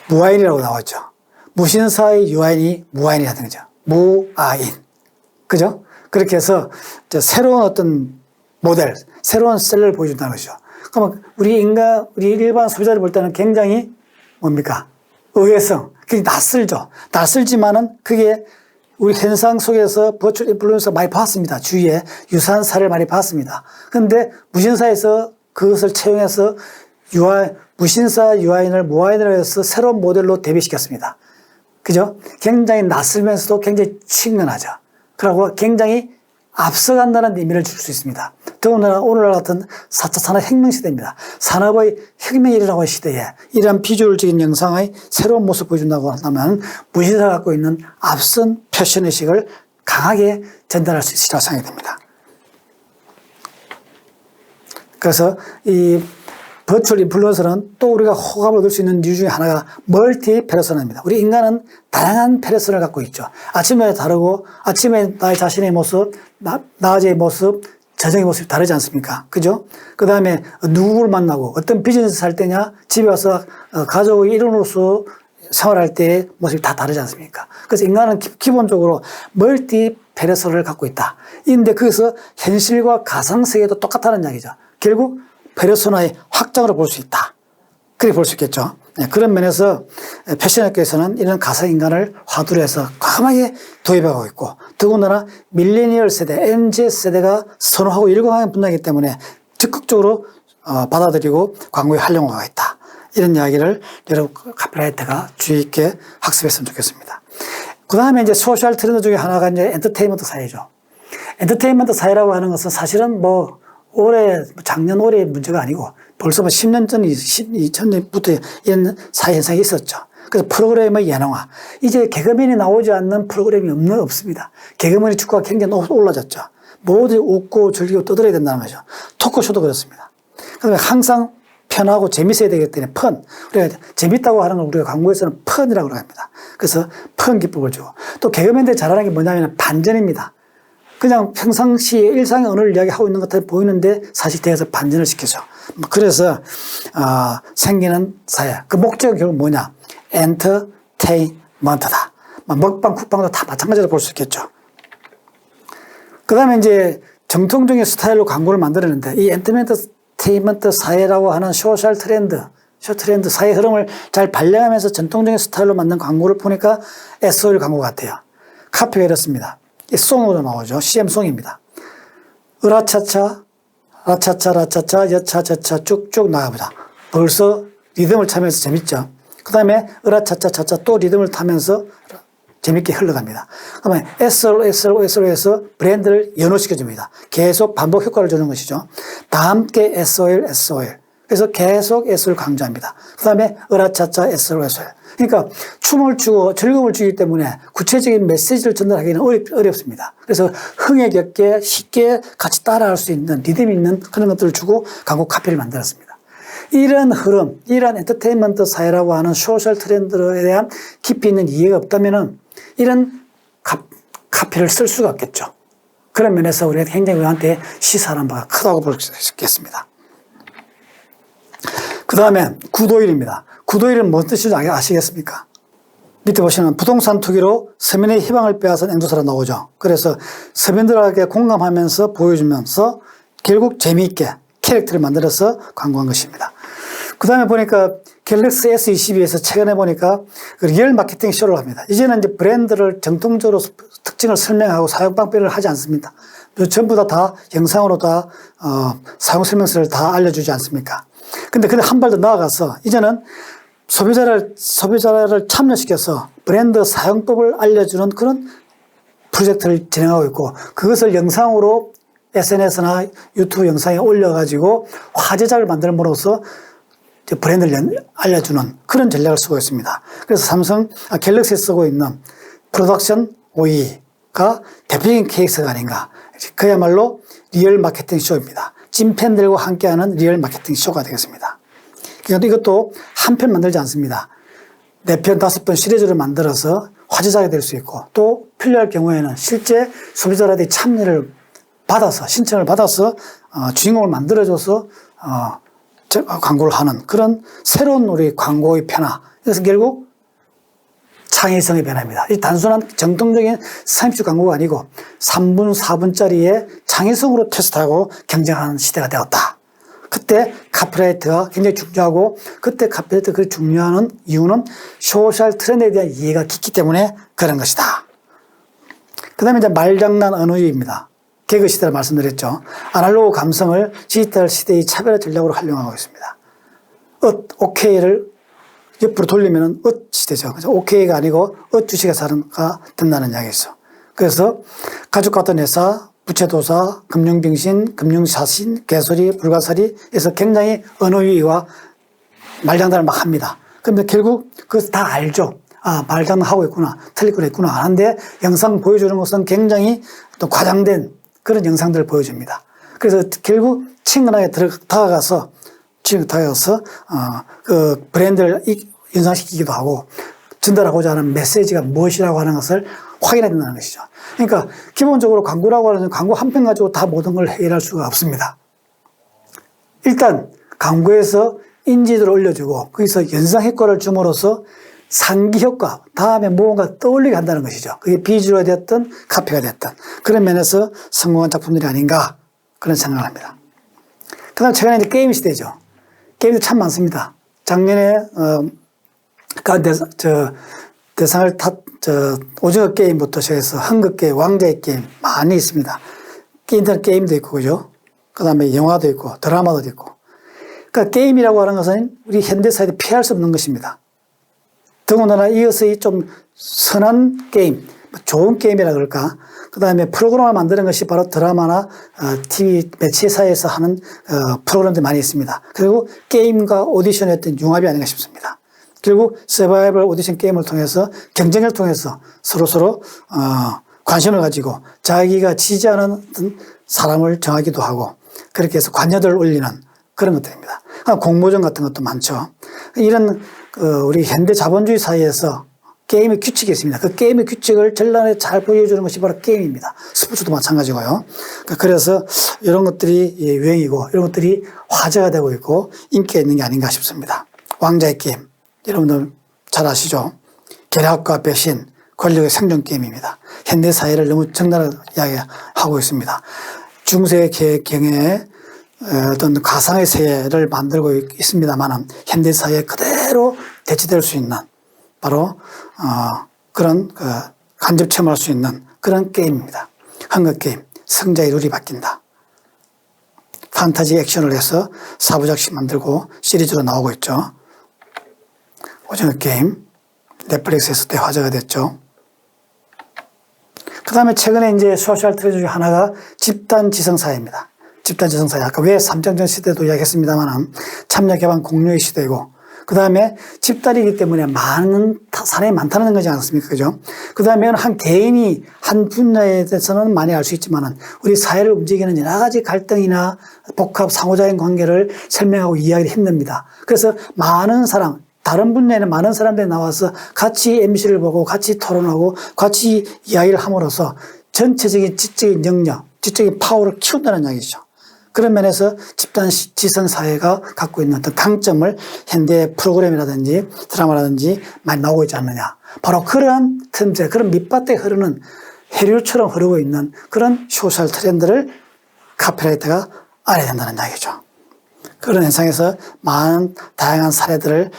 무아인이라고 나왔죠. 무신사의 유아인이 무아인이라는 거죠. 무아인. 그죠? 그렇게 해서 새로운 어떤 모델, 새로운 셀러를 보여준다는 것이죠. 그러면 우리 일반 소비자를 볼 때는 굉장히 뭡니까? 의외성. 그게 낯설죠. 낯설지만은 그게 우리 현상 속에서 버추얼 인플루언서 많이 봤습니다. 주위에 유사한 사례를 많이 봤습니다. 그런데 무신사에서 그것을 채용해서 무신사 유아인을 무아인으로 해서 새로운 모델로 대비시켰습니다. 그죠? 굉장히 낯설면서도 굉장히 친근하죠. 그리고 굉장히 앞서간다는 의미를 줄 수 있습니다. 더군다나 오늘날 같은 4차 산업혁명 시대입니다. 산업의 혁명이 일어나고 있는 시대에 이러한 비주얼적인 영상의 새로운 모습을 보여준다고 한다면 무신사가 갖고 있는 앞선 패션의식을 강하게 전달할 수 있으리라고 생각이 됩니다. 그래서 이 버추얼 인플루언서는 또 우리가 호감을 얻을 수 있는 이유 중에 하나가 멀티 페르소나입니다. 우리 인간은 다양한 페르소나를 갖고 있죠. 아침에 다르고 아침에 나의 자신의 모습, 낮의 모습, 저녁의 모습이 다르지 않습니까? 그죠? 그 다음에 누구를 만나고 어떤 비즈니스 할 때냐, 집에 와서 가족의 일원으로서 생활할 때의 모습이 다 다르지 않습니까? 그래서 인간은 기본적으로 멀티 페르소나를 갖고 있다. 그런데 거기서 현실과 가상세계도 똑같다는 이야기죠. 결국 페르소나의 확장으로 볼 수 있다. 그렇게 볼 수 있겠죠. 그런 면에서 패션업계에서는 이런 가상인간을 화두로 해서 과감하게 도입하고 있고, 더군다나 밀레니얼 세대, MZ 세대가 선호하고 일광하는 분야이기 때문에 적극적으로 받아들이고 광고에 활용하고 있다. 이런 이야기를 여러분 카피라이터가 주의 있게 학습했으면 좋겠습니다. 그 다음에 이제 소셜 트렌드 중에 하나가 이제 엔터테인먼트 사회죠. 엔터테인먼트 사회라고 하는 것은 사실은 작년 올해의 문제가 아니고 벌써 10년 전, 2000년부터 이런 사회 현상이 있었죠. 그래서 프로그램의 예능화. 이제 개그맨이 나오지 않는 프로그램이 없습니다. 개그맨의 주가가 굉장히 올라졌죠. 모두 웃고 즐기고 떠들어야 된다는 거죠. 토크쇼도 그렇습니다. 그다음에 항상 편하고 재밌어야 되기 때문에 우리가 재밌다고 하는 걸 우리가 광고에서는 펀이라고 합니다. 그래서 펀 기법을 주고. 또 개그맨들이 잘하는 게 뭐냐면 반전입니다. 그냥 평상시에 일상의 언어를 이야기하고 있는 것 같아 보이는데 사실 대해서 반전을 시켜줘. 그래서 생기는 사회. 그 목적은 결국 뭐냐? 엔터테인먼트다. 먹방, 쿡방도 다 마찬가지로 볼 수 있겠죠. 그 다음에 이제 정통적인 스타일로 광고를 만들었는데 이 엔터테인먼트 사회라고 하는 소셜 트렌드 사회 흐름을 잘 반영하면서 전통적인 스타일로 만든 광고를 보니까 SOL 광고 같아요. 카피가 이렇습니다. 송으로 나오죠. CM송입니다. 으라차차, 라차차, 라차차, 여차차차 쭉쭉 나가보자. 벌써 리듬을 타면서 재밌죠. 그 다음에 으라차차, 차차 또 리듬을 타면서 재밌게 흘러갑니다. 그 다음에 SOL에서 브랜드를 연호시켜줍니다. 계속 반복 효과를 주는 것이죠. 다 함께 SOL. 그래서 계속 SOL 강조합니다. 그 다음에 으라차차, SOL. 그러니까 춤을 추고 즐거움을 주기 때문에 구체적인 메시지를 전달하기는 어렵습니다. 그래서 흥에 겹게 쉽게 같이 따라할 수 있는 리듬 있는 그런 것들을 주고 광고 카피를 만들었습니다. 이런 흐름, 이런 엔터테인먼트 사회라고 하는 소셜 트렌드에 대한 깊이 있는 이해가 없다면 이런 카피를 쓸 수가 없겠죠. 그런 면에서 우리가 굉장히 우리한테 시사하는 바가 크다고 볼 수 있겠습니다. 그 다음에 구도일입니다. 구도일은 무슨 뜻인지 아시겠습니까? 밑에 보시면 부동산 투기로 서민의 희망을 빼앗은 앵두사로 나오죠. 그래서 서민들에게 공감하면서 보여주면서 결국 재미있게 캐릭터를 만들어서 광고한 것입니다. 그 다음에 보니까 갤럭시 S22에서 최근에 보니까 리얼 마케팅 쇼를 합니다. 이제는 이제 브랜드를 정통적으로 특징을 설명하고 사용 방법을 하지 않습니다. 전부 다 영상으로 사용 설명서를 다 알려주지 않습니까? 근데 한 발 더 나아가서 이제는 소비자를 참여시켜서 브랜드 사용법을 알려주는 그런 프로젝트를 진행하고 있고 그것을 영상으로 SNS나 유튜브 영상에 올려가지고 화제작을 만들므로써 브랜드를 알려주는 그런 전략을 쓰고 있습니다. 그래서 갤럭시에 쓰고 있는 프로덕션 OE가 대표적인 케이스가 아닌가. 그야말로 리얼 마케팅 쇼입니다. 찐팬들과 함께하는 리얼 마케팅 쇼가 되겠습니다. 그런데 이것도 한 편 만들지 않습니다. 4편, 5편 시리즈를 만들어서 화제작이 될 수 있고 또 필요할 경우에는 실제 소비자들의 참여를 받아서 신청을 받아서 주인공을 만들어줘서 광고를 하는 그런 새로운 우리 광고의 변화. 그래서 결국 창의성의 변화입니다. 이 단순한 정통적인 30초 광고가 아니고 3분, 4분짜리의 창의성으로 테스트하고 경쟁하는 시대가 되었다. 그때 카피라이트가 굉장히 중요하고 그때 카피라이트가 그렇게 중요한 이유는 소셜 트렌드에 대한 이해가 깊기 때문에 그런 것이다. 그 다음에 이제 말장난 언어유입니다. 개그 시대를 말씀드렸죠. 아날로그 감성을 디지털 시대의 차별화 전략으로 활용하고 있습니다. 오케이를 옆으로 돌리면 시대죠. 그래서 오케이가 아니고 주식회사가 된다는 이야기죠. 그래서 가족 같은 회사, 부채도사, 금융빙신, 금융사신, 개소리, 불가사리에서 굉장히 언어유희와 말장난을 막 합니다. 그런데 결국 그것을 다 알죠. 아, 말장난하고 있구나, 틀릴 거 있구나 하는데 영상 보여주는 것은 굉장히 또 과장된 그런 영상들을 보여줍니다. 그래서 결국 친근하게 다가가서 그 브랜드를 연상시키기도 하고 전달하고자 하는 메시지가 무엇이라고 하는 것을 확인해야 된다는 것이죠. 그러니까 기본적으로 광고라고 하는 광고 한 편 가지고 다 모든 걸 해결할 수가 없습니다. 일단 광고에서 인지도를 올려주고 거기서 연상 효과를 줌으로써 상기 효과, 다음에 무언가 떠올리게 한다는 것이죠. 그게 비주얼이 됐든 카피가 됐든 그런 면에서 성공한 작품들이 아닌가 그런 생각을 합니다. 그 다음 최근에 이제 게임 시대죠. 게임도 참 많습니다. 작년에 대상을 오징어 게임부터 시작해서 한국 게임, 왕자의 게임 많이 있습니다. 인터넷 게임도 있고, 그죠? 그 다음에 영화도 있고, 드라마도 있고. 그러니까 게임이라고 하는 것은 우리 현대사회에 피할 수 없는 것입니다. 더군다나 이것의 좀 선한 게임, 좋은 게임이라 그럴까? 그 다음에 프로그램을 만드는 것이 바로 드라마나 TV 매체사에서 하는 프로그램들이 많이 있습니다. 그리고 게임과 오디션의 어떤 융합이 아닌가 싶습니다. 결국 서바이벌 오디션 게임을 통해서 경쟁을 통해서 서로서로 관심을 가지고 자기가 지지하는 어떤 사람을 정하기도 하고 그렇게 해서 관여도를 올리는 그런 것들입니다. 공모전 같은 것도 많죠. 이런 우리 현대 자본주의 사회에서 게임의 규칙이 있습니다. 그 게임의 규칙을 전란에 잘 보여주는 것이 바로 게임입니다. 스포츠도 마찬가지고요. 그래서 이런 것들이 유행이고 이런 것들이 화제가 되고 있고 인기가 있는 게 아닌가 싶습니다. 왕자의 게임. 여러분들 잘 아시죠? 계략과 배신, 권력의 생존 게임입니다. 현대사회를 너무 적나라하게 이야기하고 있습니다. 중세의 경에 어떤 가상의 세계를 만들고 있습니다만 현대사회에 그대로 대치될 수 있는 바로 그런 간접 체험할 수 있는 그런 게임입니다. 헝거게임, 승자의 룰이 바뀐다. 판타지 액션을 해서 4부작씩 만들고 시리즈로 나오고 있죠. 오징어 게임, 넷플릭스에서 대화제가 됐죠. 그 다음에 최근에 이제 소셜 트렌드 중에 하나가 집단 지성사회입니다. 집단 지성사회. 아까 왜 삼정전 시대도 이야기했습니다만 참여 개방 공유의 시대이고, 그 다음에 집단이기 때문에 많은 사람이 많다는 거지 않습니까? 그죠? 그 다음에는 한 개인이 한 분야에 대해서는 많이 알 수 있지만은 우리 사회를 움직이는 여러 가지 갈등이나 복합 상호작용 관계를 설명하고 이야기를 힘듭니다. 그래서 많은 사람, 다른 분야에는 많은 사람들이 나와서 같이 MC를 보고 같이 토론하고 같이 이야기를 함으로써 전체적인 지적인 능력, 지적인 파워를 키운다는 이야기죠. 그런 면에서 집단 지성사회가 갖고 있는 어떤 강점을 현대 프로그램이라든지 드라마라든지 많이 나오고 있지 않느냐. 바로 그러한 틈새, 그런 밑바닥에 흐르는 해류처럼 흐르고 있는 그런 소셜 트렌드를 카피라이터가 알아야 된다는 이야기죠. 그런 현상에서 많은 다양한 사례들을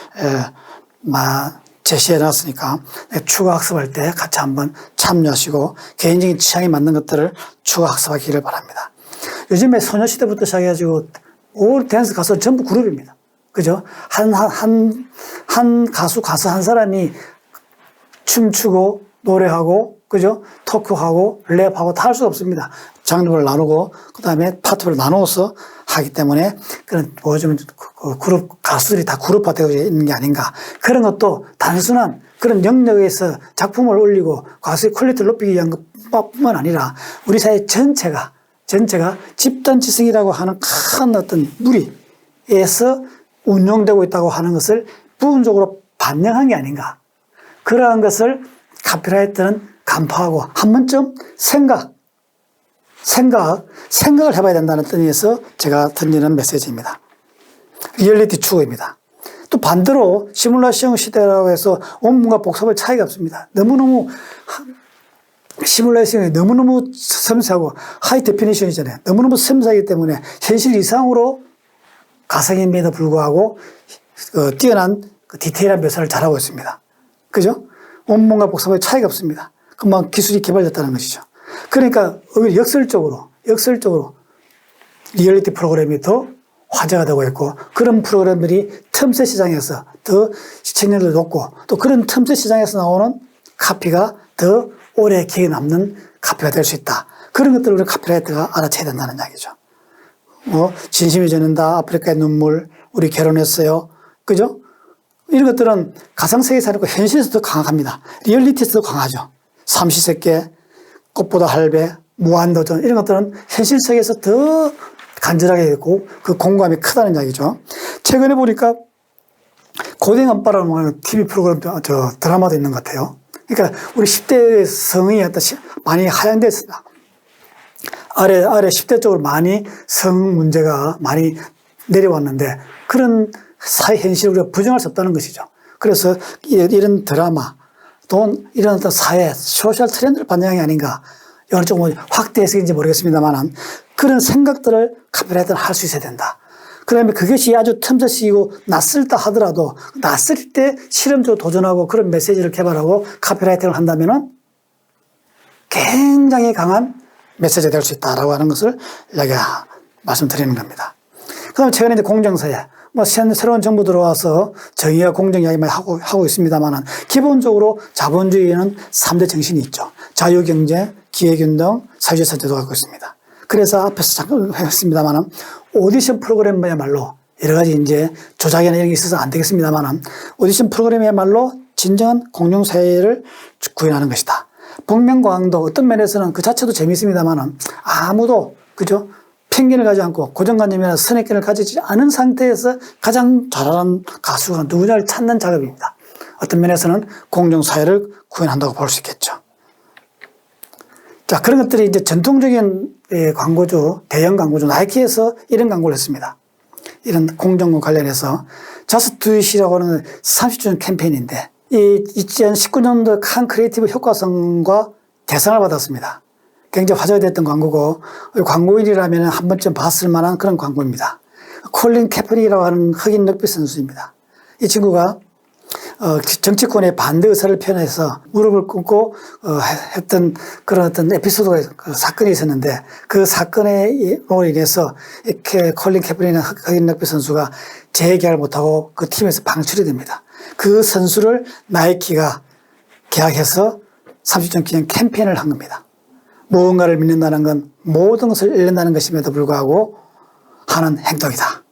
제시해 놨으니까 추가 학습할 때 같이 한번 참여하시고 개인적인 취향에 맞는 것들을 추가 학습하기를 바랍니다. 요즘에 소녀시대부터 시작해가지고 올 댄스 가수 전부 그룹입니다. 그죠? 한 가수 한 사람이 춤추고 노래하고 그죠? 토크하고 랩하고 다 할 수가 없습니다. 장르를 나누고 그 다음에 파트를 나누어서 하기 때문에 그런 보여주면 그룹 가수들이 다 그룹화되어 있는 게 아닌가. 그런 것도 단순한 그런 영역에서 작품을 올리고 가수의 퀄리티를 높이기 위한 것뿐만 아니라 우리 사회 전체가 집단 지성이라고 하는 큰 어떤 무리에서 운영되고 있다고 하는 것을 부분적으로 반영한 게 아닌가. 그러한 것을 카피라이터는 간파하고 한 번쯤 생각을 해봐야 된다는 뜻에서 제가 던지는 메시지입니다. 리얼리티 추구입니다. 또 반대로 시뮬레이션 시대라고 해서 원문과 복잡할 차이가 없습니다. 시뮬레이션이 너무너무 섬세하고 하이 데피니션이잖아요. 너무너무 섬세하기 때문에 현실 이상으로 가상임에도 불구하고 뛰어난 디테일한 묘사를 잘하고 있습니다. 그죠? 원문과 복잡할 차이가 없습니다. 금방 기술이 개발됐다는 것이죠. 그러니까 오히려 역설적으로 리얼리티 프로그램이 더 화제가 되고 있고 그런 프로그램들이 틈새 시장에서 더 시청률도 높고 또 그런 틈새 시장에서 나오는 카피가 더 오래 기억에 남는 카피가 될 수 있다. 그런 것들을 우리 카피라이터가 알아채야 된다는 이야기죠. 진심이 전한다, 아프리카의 눈물, 우리 결혼했어요. 그죠? 이런 것들은 가상세계에서 아니고 현실에서도 강합니다. 리얼리티에서도 강하죠. 삼시세끼, 꽃보다 할배, 무한도전, 이런 것들은 현실 세계에서 더 간절하게 되고 그 공감이 크다는 이야기죠. 최근에 보니까 고등아빠라는 TV 프로그램, 드라마도 있는 것 같아요. 그러니까 우리 10대 성이 많이 하향되어 있습니다. 아래 10대 쪽으로 많이 성 문제가 많이 내려왔는데 그런 사회 현실을 우리가 부정할 수 없다는 것이죠. 그래서 이런 드라마 또 이런 어떤 사회, 소셜 트렌드를 반영한 게 아닌가. 이건 조금 확대 해석인지 모르겠습니다만 그런 생각들을 카피라이터는 할 수 있어야 된다. 그 다음에 그것이 아주 틈새식이고 낯설다 하더라도 낯설 때 실험적으로 도전하고 그런 메시지를 개발하고 카피라이팅을 한다면 굉장히 강한 메시지가 될 수 있다라고 하는 것을 말씀드리는 겁니다. 그 다음에 최근에 이제 공정사회, 새로운 정부 들어와서 정의와 공정 이야기 많이 하고 있습니다만 기본적으로 자본주의에는 3대 정신이 있죠. 자유경제, 기회균등, 사회주의 선제도 갖고 있습니다. 그래서 앞에서 잠깐 했습니다만 오디션 프로그램이야말로 여러 가지 이제 조작이나 이런 게 있어서 안 되겠습니다만 오디션 프로그램이야말로 진정한 공정사회를 구현하는 것이다. 복면가왕도 어떤 면에서는 그 자체도 재미있습니다만 아무도 그죠? 편견을 가지지 않고 고정관념이나 선입견을 가지지 않은 상태에서 가장 잘하는 가수가 누구냐를 찾는 작업입니다. 어떤 면에서는 공정사회를 구현한다고 볼 수 있겠죠. 자, 그런 것들이 이제 전통적인 광고주, 대형 광고주, 나이키에서 이런 광고를 했습니다. 이런 공정과 관련해서 Just Do It이라고 하는 30주년 캠페인인데 이 2019년도 칸 크리에이티브 효과상과 대상을 받았습니다. 굉장히 화제가 됐던 광고고 광고인이라면 한 번쯤 봤을 만한 그런 광고입니다. 콜린 캐퍼니라고 하는 흑인 럭비 선수입니다. 이 친구가 정치권의 반대 의사를 표현해서 무릎을 꿇고 했던 그런 어떤 에피소드가 사건이 있었는데 그 사건으로 인해서 콜린 캐퍼니라는 흑인 럭비 선수가 재계약을 못하고 그 팀에서 방출이 됩니다. 그 선수를 나이키가 계약해서 30주년 기념 캠페인을 한 겁니다. 무언가를 믿는다는 건 모든 것을 잃는다는 것임에도 불구하고 하는 행동이다.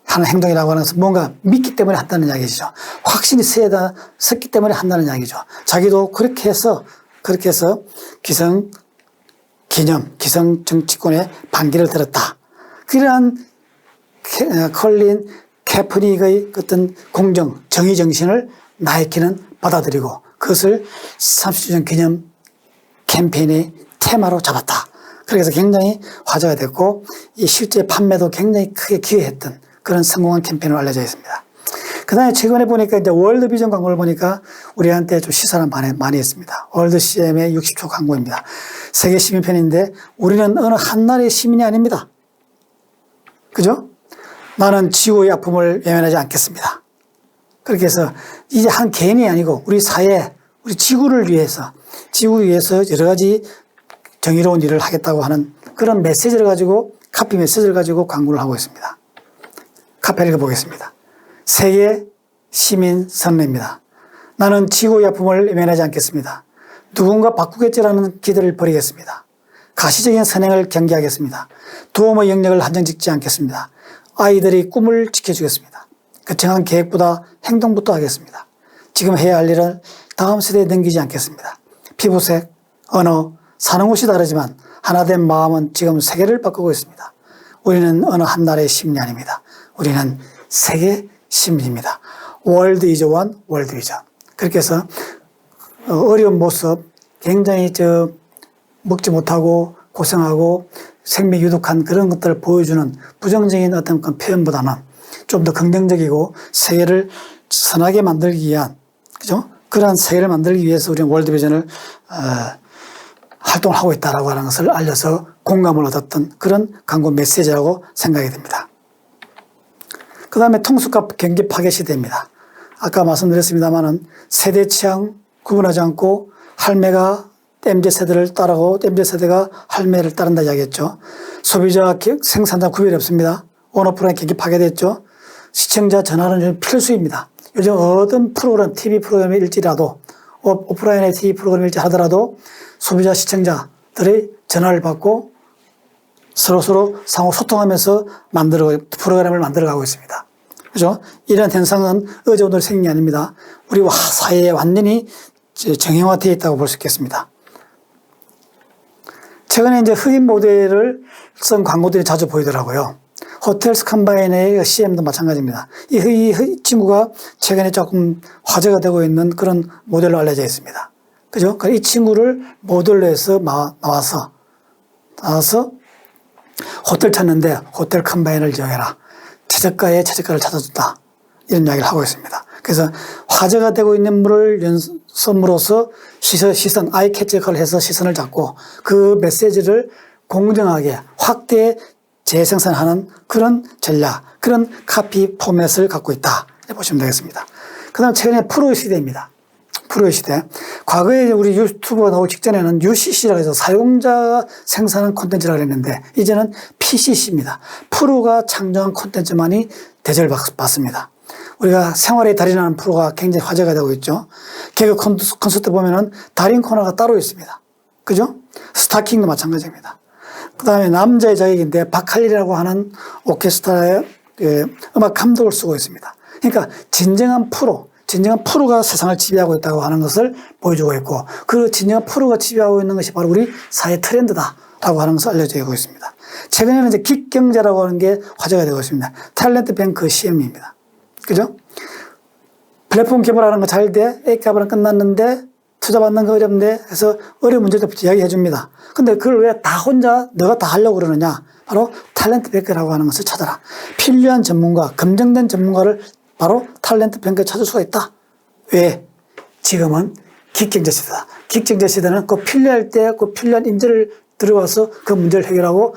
하는 행동이라고 하는 것은 뭔가 믿기 때문에 한다는 이야기죠. 확신이 섰기 때문에 한다는 이야기죠. 자기도 그렇게 해서 기성 정치권의 반기를 들었다. 그러한 콜린 캐퍼닉의 어떤 공정, 정의 정신을 나이키는 받아들이고 그것을 30주년 기념 캠페인의 테마로 잡았다. 그래서 굉장히 화제가 됐고 이 실제 판매도 굉장히 크게 기여했던 그런 성공한 캠페인으로 알려져 있습니다. 그 다음에 최근에 보니까 이제 월드비전 광고를 보니까 우리한테 좀 시사를 많이 했습니다. 월드CM의 60초 광고입니다. 세계 시민편인데 우리는 어느 한 나라의 시민이 아닙니다. 그죠? 나는 지구의 아픔을 외면하지 않겠습니다. 그렇게 해서 이제 한 개인이 아니고 우리 사회, 우리 지구를 위해서 여러 가지 정의로운 일을 하겠다고 하는 그런 메시지를 가지고 카피 메시지를 가지고 광고를 하고 있습니다. 카피 읽어보겠습니다. 세계 시민 선언입니다. 나는 지구의 아픔을 외면하지 않겠습니다. 누군가 바꾸겠지라는 기대를 버리겠습니다. 가시적인 선행을 경계하겠습니다. 도움의 영역을 한정짓지 않겠습니다. 아이들의 꿈을 지켜주겠습니다. 거창한 계획보다 행동부터 하겠습니다. 지금 해야 할 일을 다음 세대에 넘기지 않겠습니다. 피부색, 언어, 사는 곳이 다르지만 하나된 마음은 지금 세계를 바꾸고 있습니다. 우리는 어느 한 나라의 시민이 아닙니다. 우리는 세계 시민입니다. 월드 이즈 원, 월드 비전. 그렇게 해서 어려운 모습, 굉장히 먹지 못하고 고생하고 생명 유독한 그런 것들을 보여주는 부정적인 어떤 표현보다는 좀 더 긍정적이고 세계를 선하게 만들기 위한, 그죠? 그러한 세계를 만들기 위해서 우리는 월드 비전을 활동을 하고 있다라고 하는 것을 알려서 공감을 얻었던 그런 광고 메시지라고 생각이 됩니다. 그 다음에 통수가 경기 파괴 시대입니다. 아까 말씀드렸습니다만은 세대 취향 구분하지 않고 할매가 MZ세대를 따르고 MZ세대가 할매를 따른다 이야기했죠. 소비자 생산자 구별이 없습니다. 온오프라인 경기 파괴됐죠. 시청자 전환은 필수입니다. 요즘 어떤 프로그램, TV 프로그램일지라도 오프라인의 TV 프로그램일지 하더라도 소비자 시청자들의 전화를 받고 서로 상호 소통하면서 프로그램을 만들어가고 있습니다. 그죠? 이런 현상은 어제 오늘 생긴 게 아닙니다. 우리 사회에 완전히 정형화되어 있다고 볼 수 있겠습니다. 최근에 이제 흑인 모델을 쓴 광고들이 자주 보이더라고요. 호텔스 컴바인의 CM도 마찬가지입니다. 이 친구가 최근에 조금 화제가 되고 있는 그런 모델로 알려져 있습니다. 그죠? 이 친구를 모델로 해서 나와서 호텔 찾는데 호텔 컴바인을 이용해라. 최저가에 최저가를 찾아준다. 이런 이야기를 하고 있습니다. 그래서 화제가 되고 있는 물을 연습으로서 시선, 아이캐치 역할을 해서 시선을 잡고 그 메시지를 공정하게 확대 재생산하는 그런 전략, 그런 카피 포맷을 갖고 있다. 이렇게 보시면 되겠습니다. 그 다음 최근에 프로의 시대입니다. 프로의 시대. 과거에 우리 유튜브가 나오기 직전에는 UCC라고 해서 사용자 생산한 콘텐츠라고 했는데 이제는 PCC입니다. 프로가 창조한 콘텐츠만이 대접을 받습니다. 우리가 생활의 달인이라는 프로가 굉장히 화제가 되고 있죠. 개그 콘서트 보면은 달인 코너가 따로 있습니다. 그죠? 스타킹도 마찬가지입니다. 그 다음에 남자의 자격인데 박할리라고 하는 오케스트라의 음악 감독을 쓰고 있습니다. 그러니까 진정한 프로가 세상을 지배하고 있다고 하는 것을 보여주고 있고 그 진정한 프로가 지배하고 있는 것이 바로 우리 사회 트렌드다라고 하는 것을 알려지고 있습니다. 최근에는 이제 긱경제라고 하는 게 화제가 되고 있습니다. 탤런트 뱅크 CM입니다. 그죠? 플랫폼 개발하는 거 잘 돼. A값은 끝났는데 투자 받는 거 어렵네 해서 어려운 문제도 이야기해 줍니다. 근데 그걸 왜 다 혼자 너가 다 하려고 그러느냐? 바로 탤런트 뱅크라고 하는 것을 찾아라. 필요한 전문가, 검증된 전문가를 바로 탤런트 뱅크에 찾을 수가 있다. 왜? 지금은 긱경제 시대다. 긱경제 시대는 꼭 필요할 때 꼭 필요한 인재를 들어와서 그 문제를 해결하고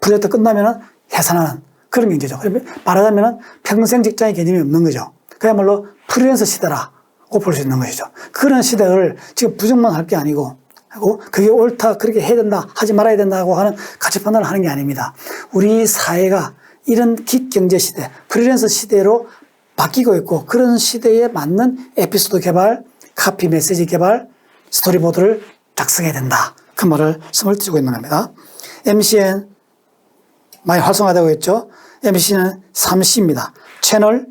프로젝트 끝나면은 해산하는 그런 경제죠. 말하자면은 평생 직장의 개념이 없는 거죠. 그야말로 프리랜서 시대라고 볼 수 있는 것이죠. 그런 시대를 지금 부정만 할 게 아니고 그게 옳다, 그렇게 해야 된다, 하지 말아야 된다고 하는 가치 판단을 하는 게 아닙니다. 우리 사회가 이런 긱경제 시대, 프리랜서 시대로 바뀌고 있고 그런 시대에 맞는 에피소드 개발, 카피 메시지 개발, 스토리보드를 작성해야 된다. 그 말씀을 드리고 있는 겁니다. MCN 많이 활성화되고 있죠. MC는 3C입니다. 채널,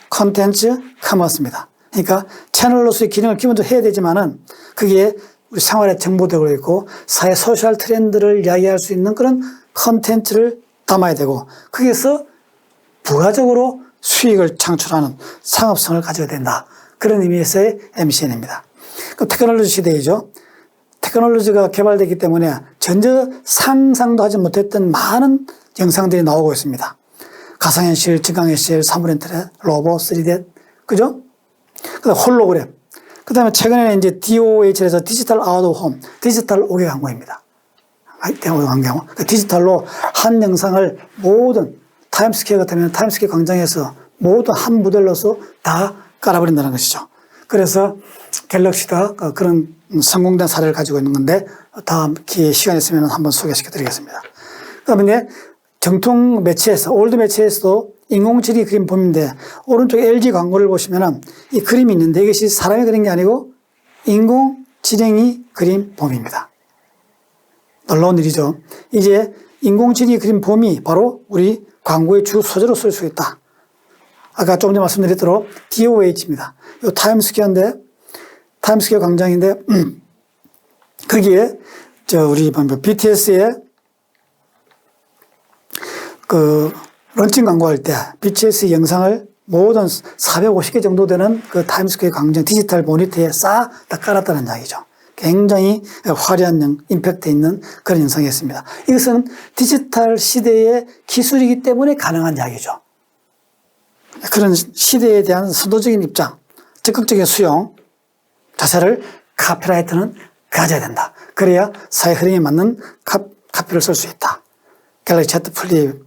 컨텐츠, 커머스입니다. 그러니까 채널로서의 기능을 기본적으로 해야 되지만은 그게 우리 생활에 정보되고 있고 사회 소셜 트렌드를 이야기할 수 있는 그런 컨텐츠를 담아야 되고 거기에서 부가적으로 수익을 창출하는 상업성을 가져야 된다. 그런 의미에서의 MCN입니다. 그럼 테크놀로지 시대이죠. 테크놀로지가 개발되기 때문에 전혀 상상도 하지 못했던 많은 영상들이 나오고 있습니다. 가상현실, 증강현실, 사물 인터넷, 로봇, 3D, 그죠? 그 다음 홀로그램. 그 다음에 최근에는 이제 DOH에서 디지털 아웃 오브 홈, 디지털 5개 광고입니다. 그 디지털로 한 영상을 모든 타임스퀘어 같으면 타임스퀘어 광장에서 모두 한 모델로서 다 깔아버린다는 것이죠. 그래서 갤럭시가 그런 성공된 사례를 가지고 있는 건데 다음 기회 시간 있으면 한번 소개시켜 드리겠습니다. 그 다음에 정통 매체에서, 올드 매체에서도 인공지능이 그린 봄인데 오른쪽에 LG 광고를 보시면 이 그림이 있는데 이것이 사람이 그린 게 아니고 인공지능이 그린 봄입니다. 놀라운 일이죠. 이제 인공지능이 그린 봄이 바로 우리 광고의 주 소재로 쓸 수 있다. 아까 조금 전에 말씀드렸도록 DOH입니다. 이 타임스퀘어인데, 타임스퀘어 광장인데, 거기에, 우리 BTS의 런칭 광고할 때, BTS 영상을 모든 450개 정도 되는 그 타임스퀘어 광장 디지털 모니터에 싹 다 깔았다는 이야기죠. 굉장히 화려한 임팩트 있는 그런 영상이었습니다. 이것은 디지털 시대의 기술이기 때문에 가능한 이야기죠. 그런 시대에 대한 선도적인 입장, 적극적인 수용 자세를 카피라이터는 가져야 된다. 그래야 사회 흐름에 맞는 카피를 쓸 수 있다. 갤럭시 Z 플립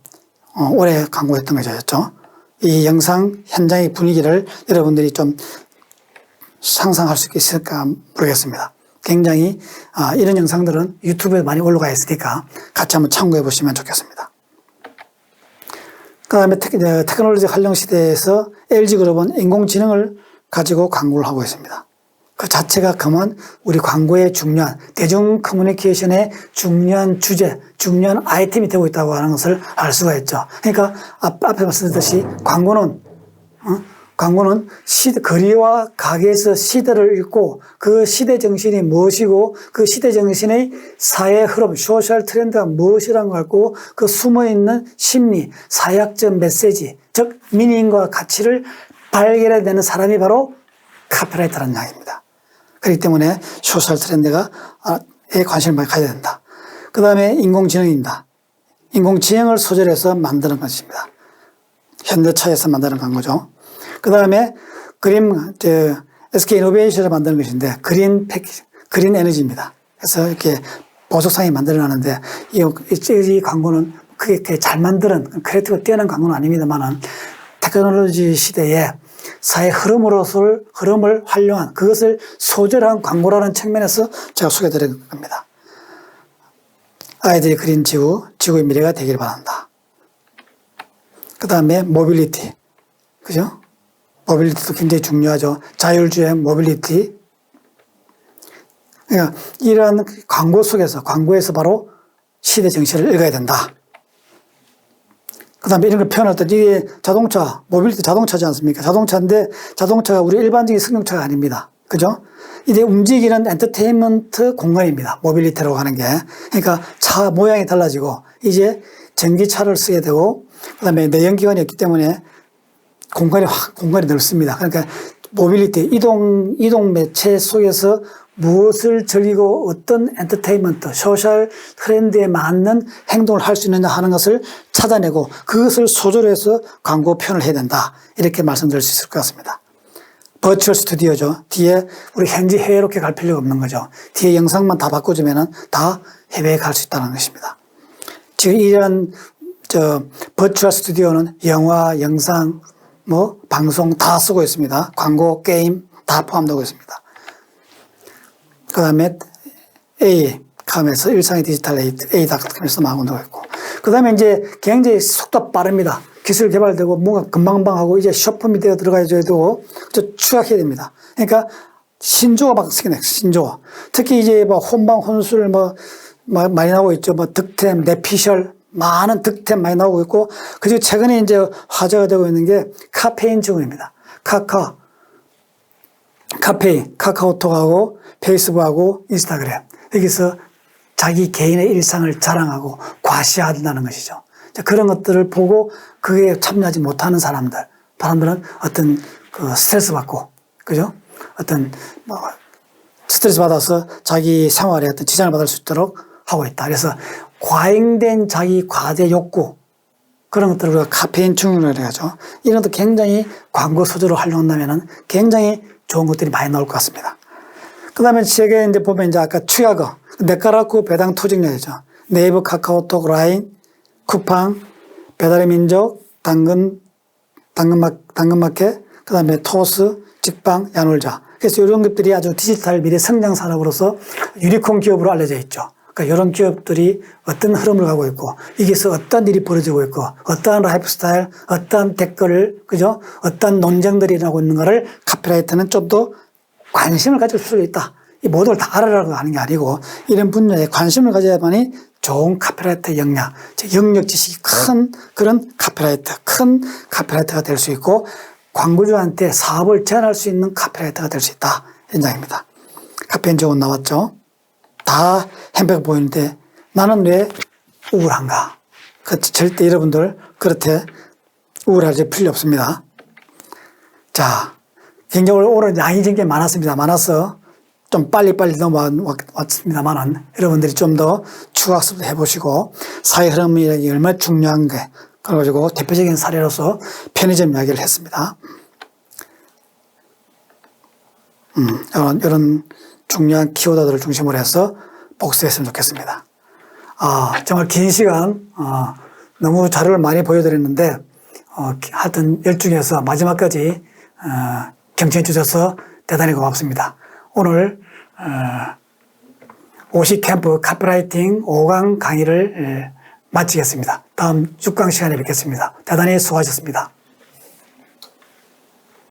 올해 광고했던 거죠. 이 영상 현장의 분위기를 여러분들이 좀 상상할 수 있을까 모르겠습니다. 굉장히 이런 영상들은 유튜브에 많이 올라가 있으니까 같이 한번 참고해 보시면 좋겠습니다. 그 다음에 테크놀로지 활용 시대에서 LG그룹은 인공지능을 가지고 광고를 하고 있습니다. 그 자체가 그만 우리 광고의 중요한 대중 커뮤니케이션의 중요한 주제, 중요한 아이템이 되고 있다고 하는 것을 알 수가 있죠. 그러니까 앞에 말씀드렸듯이 광고는 거리와 가게에서 시대를 읽고 그 시대 정신이 무엇이고 그 시대 정신의 사회 흐름, 소셜 트렌드가 무엇이라는 걸 알고 그 숨어있는 심리, 사회학적 메시지, 즉 미닝과 가치를 발견해내는 사람이 바로 카피라이터라는 이야기입니다. 그렇기 때문에 소셜 트렌드에 관심을 많이 가져야 된다. 그 다음에 인공지능입니다. 인공지능을 소재로 해서 만드는 것입니다. 현대차에서 만드는 광고죠. 그 다음에 SK 이노베이션을 만드는 것인데, 그린 에너지입니다. 그래서 이렇게 보석상이 만들어나는데, 이 광고는 그게 잘 만드는, 크리에이티브가 뛰어난 광고는 아닙니다만은, 테크놀로지 시대에 사회 흐름을 활용한, 그것을 소재로 한 광고라는 측면에서 제가 소개해드린 겁니다. 아이들이 그린 지구의 미래가 되길 바란다. 그 다음에 모빌리티. 그죠? 모빌리티도 굉장히 중요하죠. 자율주행 모빌리티. 그러니까 이러한 광고 속에서, 광고에서 바로 시대 정신을 읽어야 된다. 그 다음에 이런 걸 표현할 때 이게 자동차, 모빌리티 자동차지 않습니까? 자동차인데 자동차가 우리 일반적인 승용차가 아닙니다. 그죠? 이제 움직이는 엔터테인먼트 공간입니다. 모빌리티라고 하는 게. 그러니까 차 모양이 달라지고 이제 전기차를 쓰게 되고 그 다음에 내연기관이 없기 때문에 공간이 넓습니다. 그러니까 모빌리티, 이동 매체 속에서 무엇을 즐기고 어떤 엔터테인먼트, 소셜 트렌드에 맞는 행동을 할 수 있느냐 하는 것을 찾아내고 그것을 소재로 해서 광고 표현을 해야 된다. 이렇게 말씀드릴 수 있을 것 같습니다. 버추얼 스튜디오죠. 뒤에 우리 현지 해외로 갈 필요가 없는 거죠. 뒤에 영상만 다 바꿔주면은 다 해외에 갈 수 있다는 것입니다. 지금 이런 버추얼 스튜디오는 영화, 영상, 방송 다 쓰고 있습니다. 광고, 게임 다 포함되고 있습니다. 그 다음에 컴에서 일상의 디지털 A.com에서 나오고 있고. 그 다음에 이제 굉장히 속도 빠릅니다. 기술 개발되고 뭔가 금방금방 하고 이제 쇼폼이 되어 들어가야 되고 추락해야 됩니다. 그러니까 신조어 막 쓰게 돼. 신조어. 특히 이제 혼방, 혼술 많이 나오고 있죠. 득템, 뇌피셜. 많은 득템 많이 나오고 있고, 그리고 최근에 이제 화제가 되고 있는 게 카페인 증후입니다. 카카오톡하고 페이스북하고 인스타그램. 여기서 자기 개인의 일상을 자랑하고 과시한다는 것이죠. 그런 것들을 보고 그게 참여하지 못하는 사람들은 어떤 스트레스 받고, 그죠? 어떤 스트레스 받아서 자기 생활에 어떤 지장을 받을 수 있도록 하고 있다. 그래서 과잉된 자기 과제 욕구, 그런 것들을 우리가 카페인 증후라고 하죠. 이런 것도 굉장히 광고 소재로 활용한다면 굉장히 좋은 것들이 많이 나올 것 같습니다. 그 다음에 책에 이제 보면 이제 아까 취약어, 내가라쿠 배당 투쟁력이죠. 네이버, 카카오톡, 라인, 쿠팡, 배달의 민족, 당근마켓, 그 다음에 토스, 직방, 야놀자. 그래서 이런 것들이 아주 디지털 미래 성장 산업으로서 유니콘 기업으로 알려져 있죠. 그러니까 이런 기업들이 어떤 흐름을 가고 있고, 여기서 어떤 일이 벌어지고 있고, 어떠한 라이프 스타일, 어떠한 댓글, 그죠? 어떤 논쟁들이 일어나고 있는 거를 카피라이터는 좀 더 관심을 가질 수 있다. 이 모든 걸 다 알아라고 하는 게 아니고, 이런 분야에 관심을 가져야만이 좋은 카피라이터 역량, 영역 지식이 큰 그런 큰 카피라이터가 될 수 있고, 광고주한테 사업을 제안할 수 있는 카피라이터가 될 수 있다. 현장입니다. 카페인 적은 나왔죠. 다 행복해 보이는데 나는 왜 우울한가? 절대 여러분들 그렇게 우울할 필요 없습니다. 자, 굉장히 오늘 양이 굉장히 많았습니다. 많아서 좀 빨리빨리 넘어왔습니다만은 여러분들이 좀 더 추가학습도 해보시고 사회 흐름이 얼마나 중요한 게 그래가지고 대표적인 사례로서 편의점 이야기를 했습니다. 이런 중요한 키워드들을 중심으로 해서 복습했으면 좋겠습니다. 정말 긴 시간 너무 자료를 많이 보여드렸는데 하여튼 열중해서 마지막까지 경청해 주셔서 대단히 고맙습니다. 오늘 오시캠프 카피라이팅 5강 강의를 마치겠습니다. 다음 6강 시간에 뵙겠습니다. 대단히 수고하셨습니다.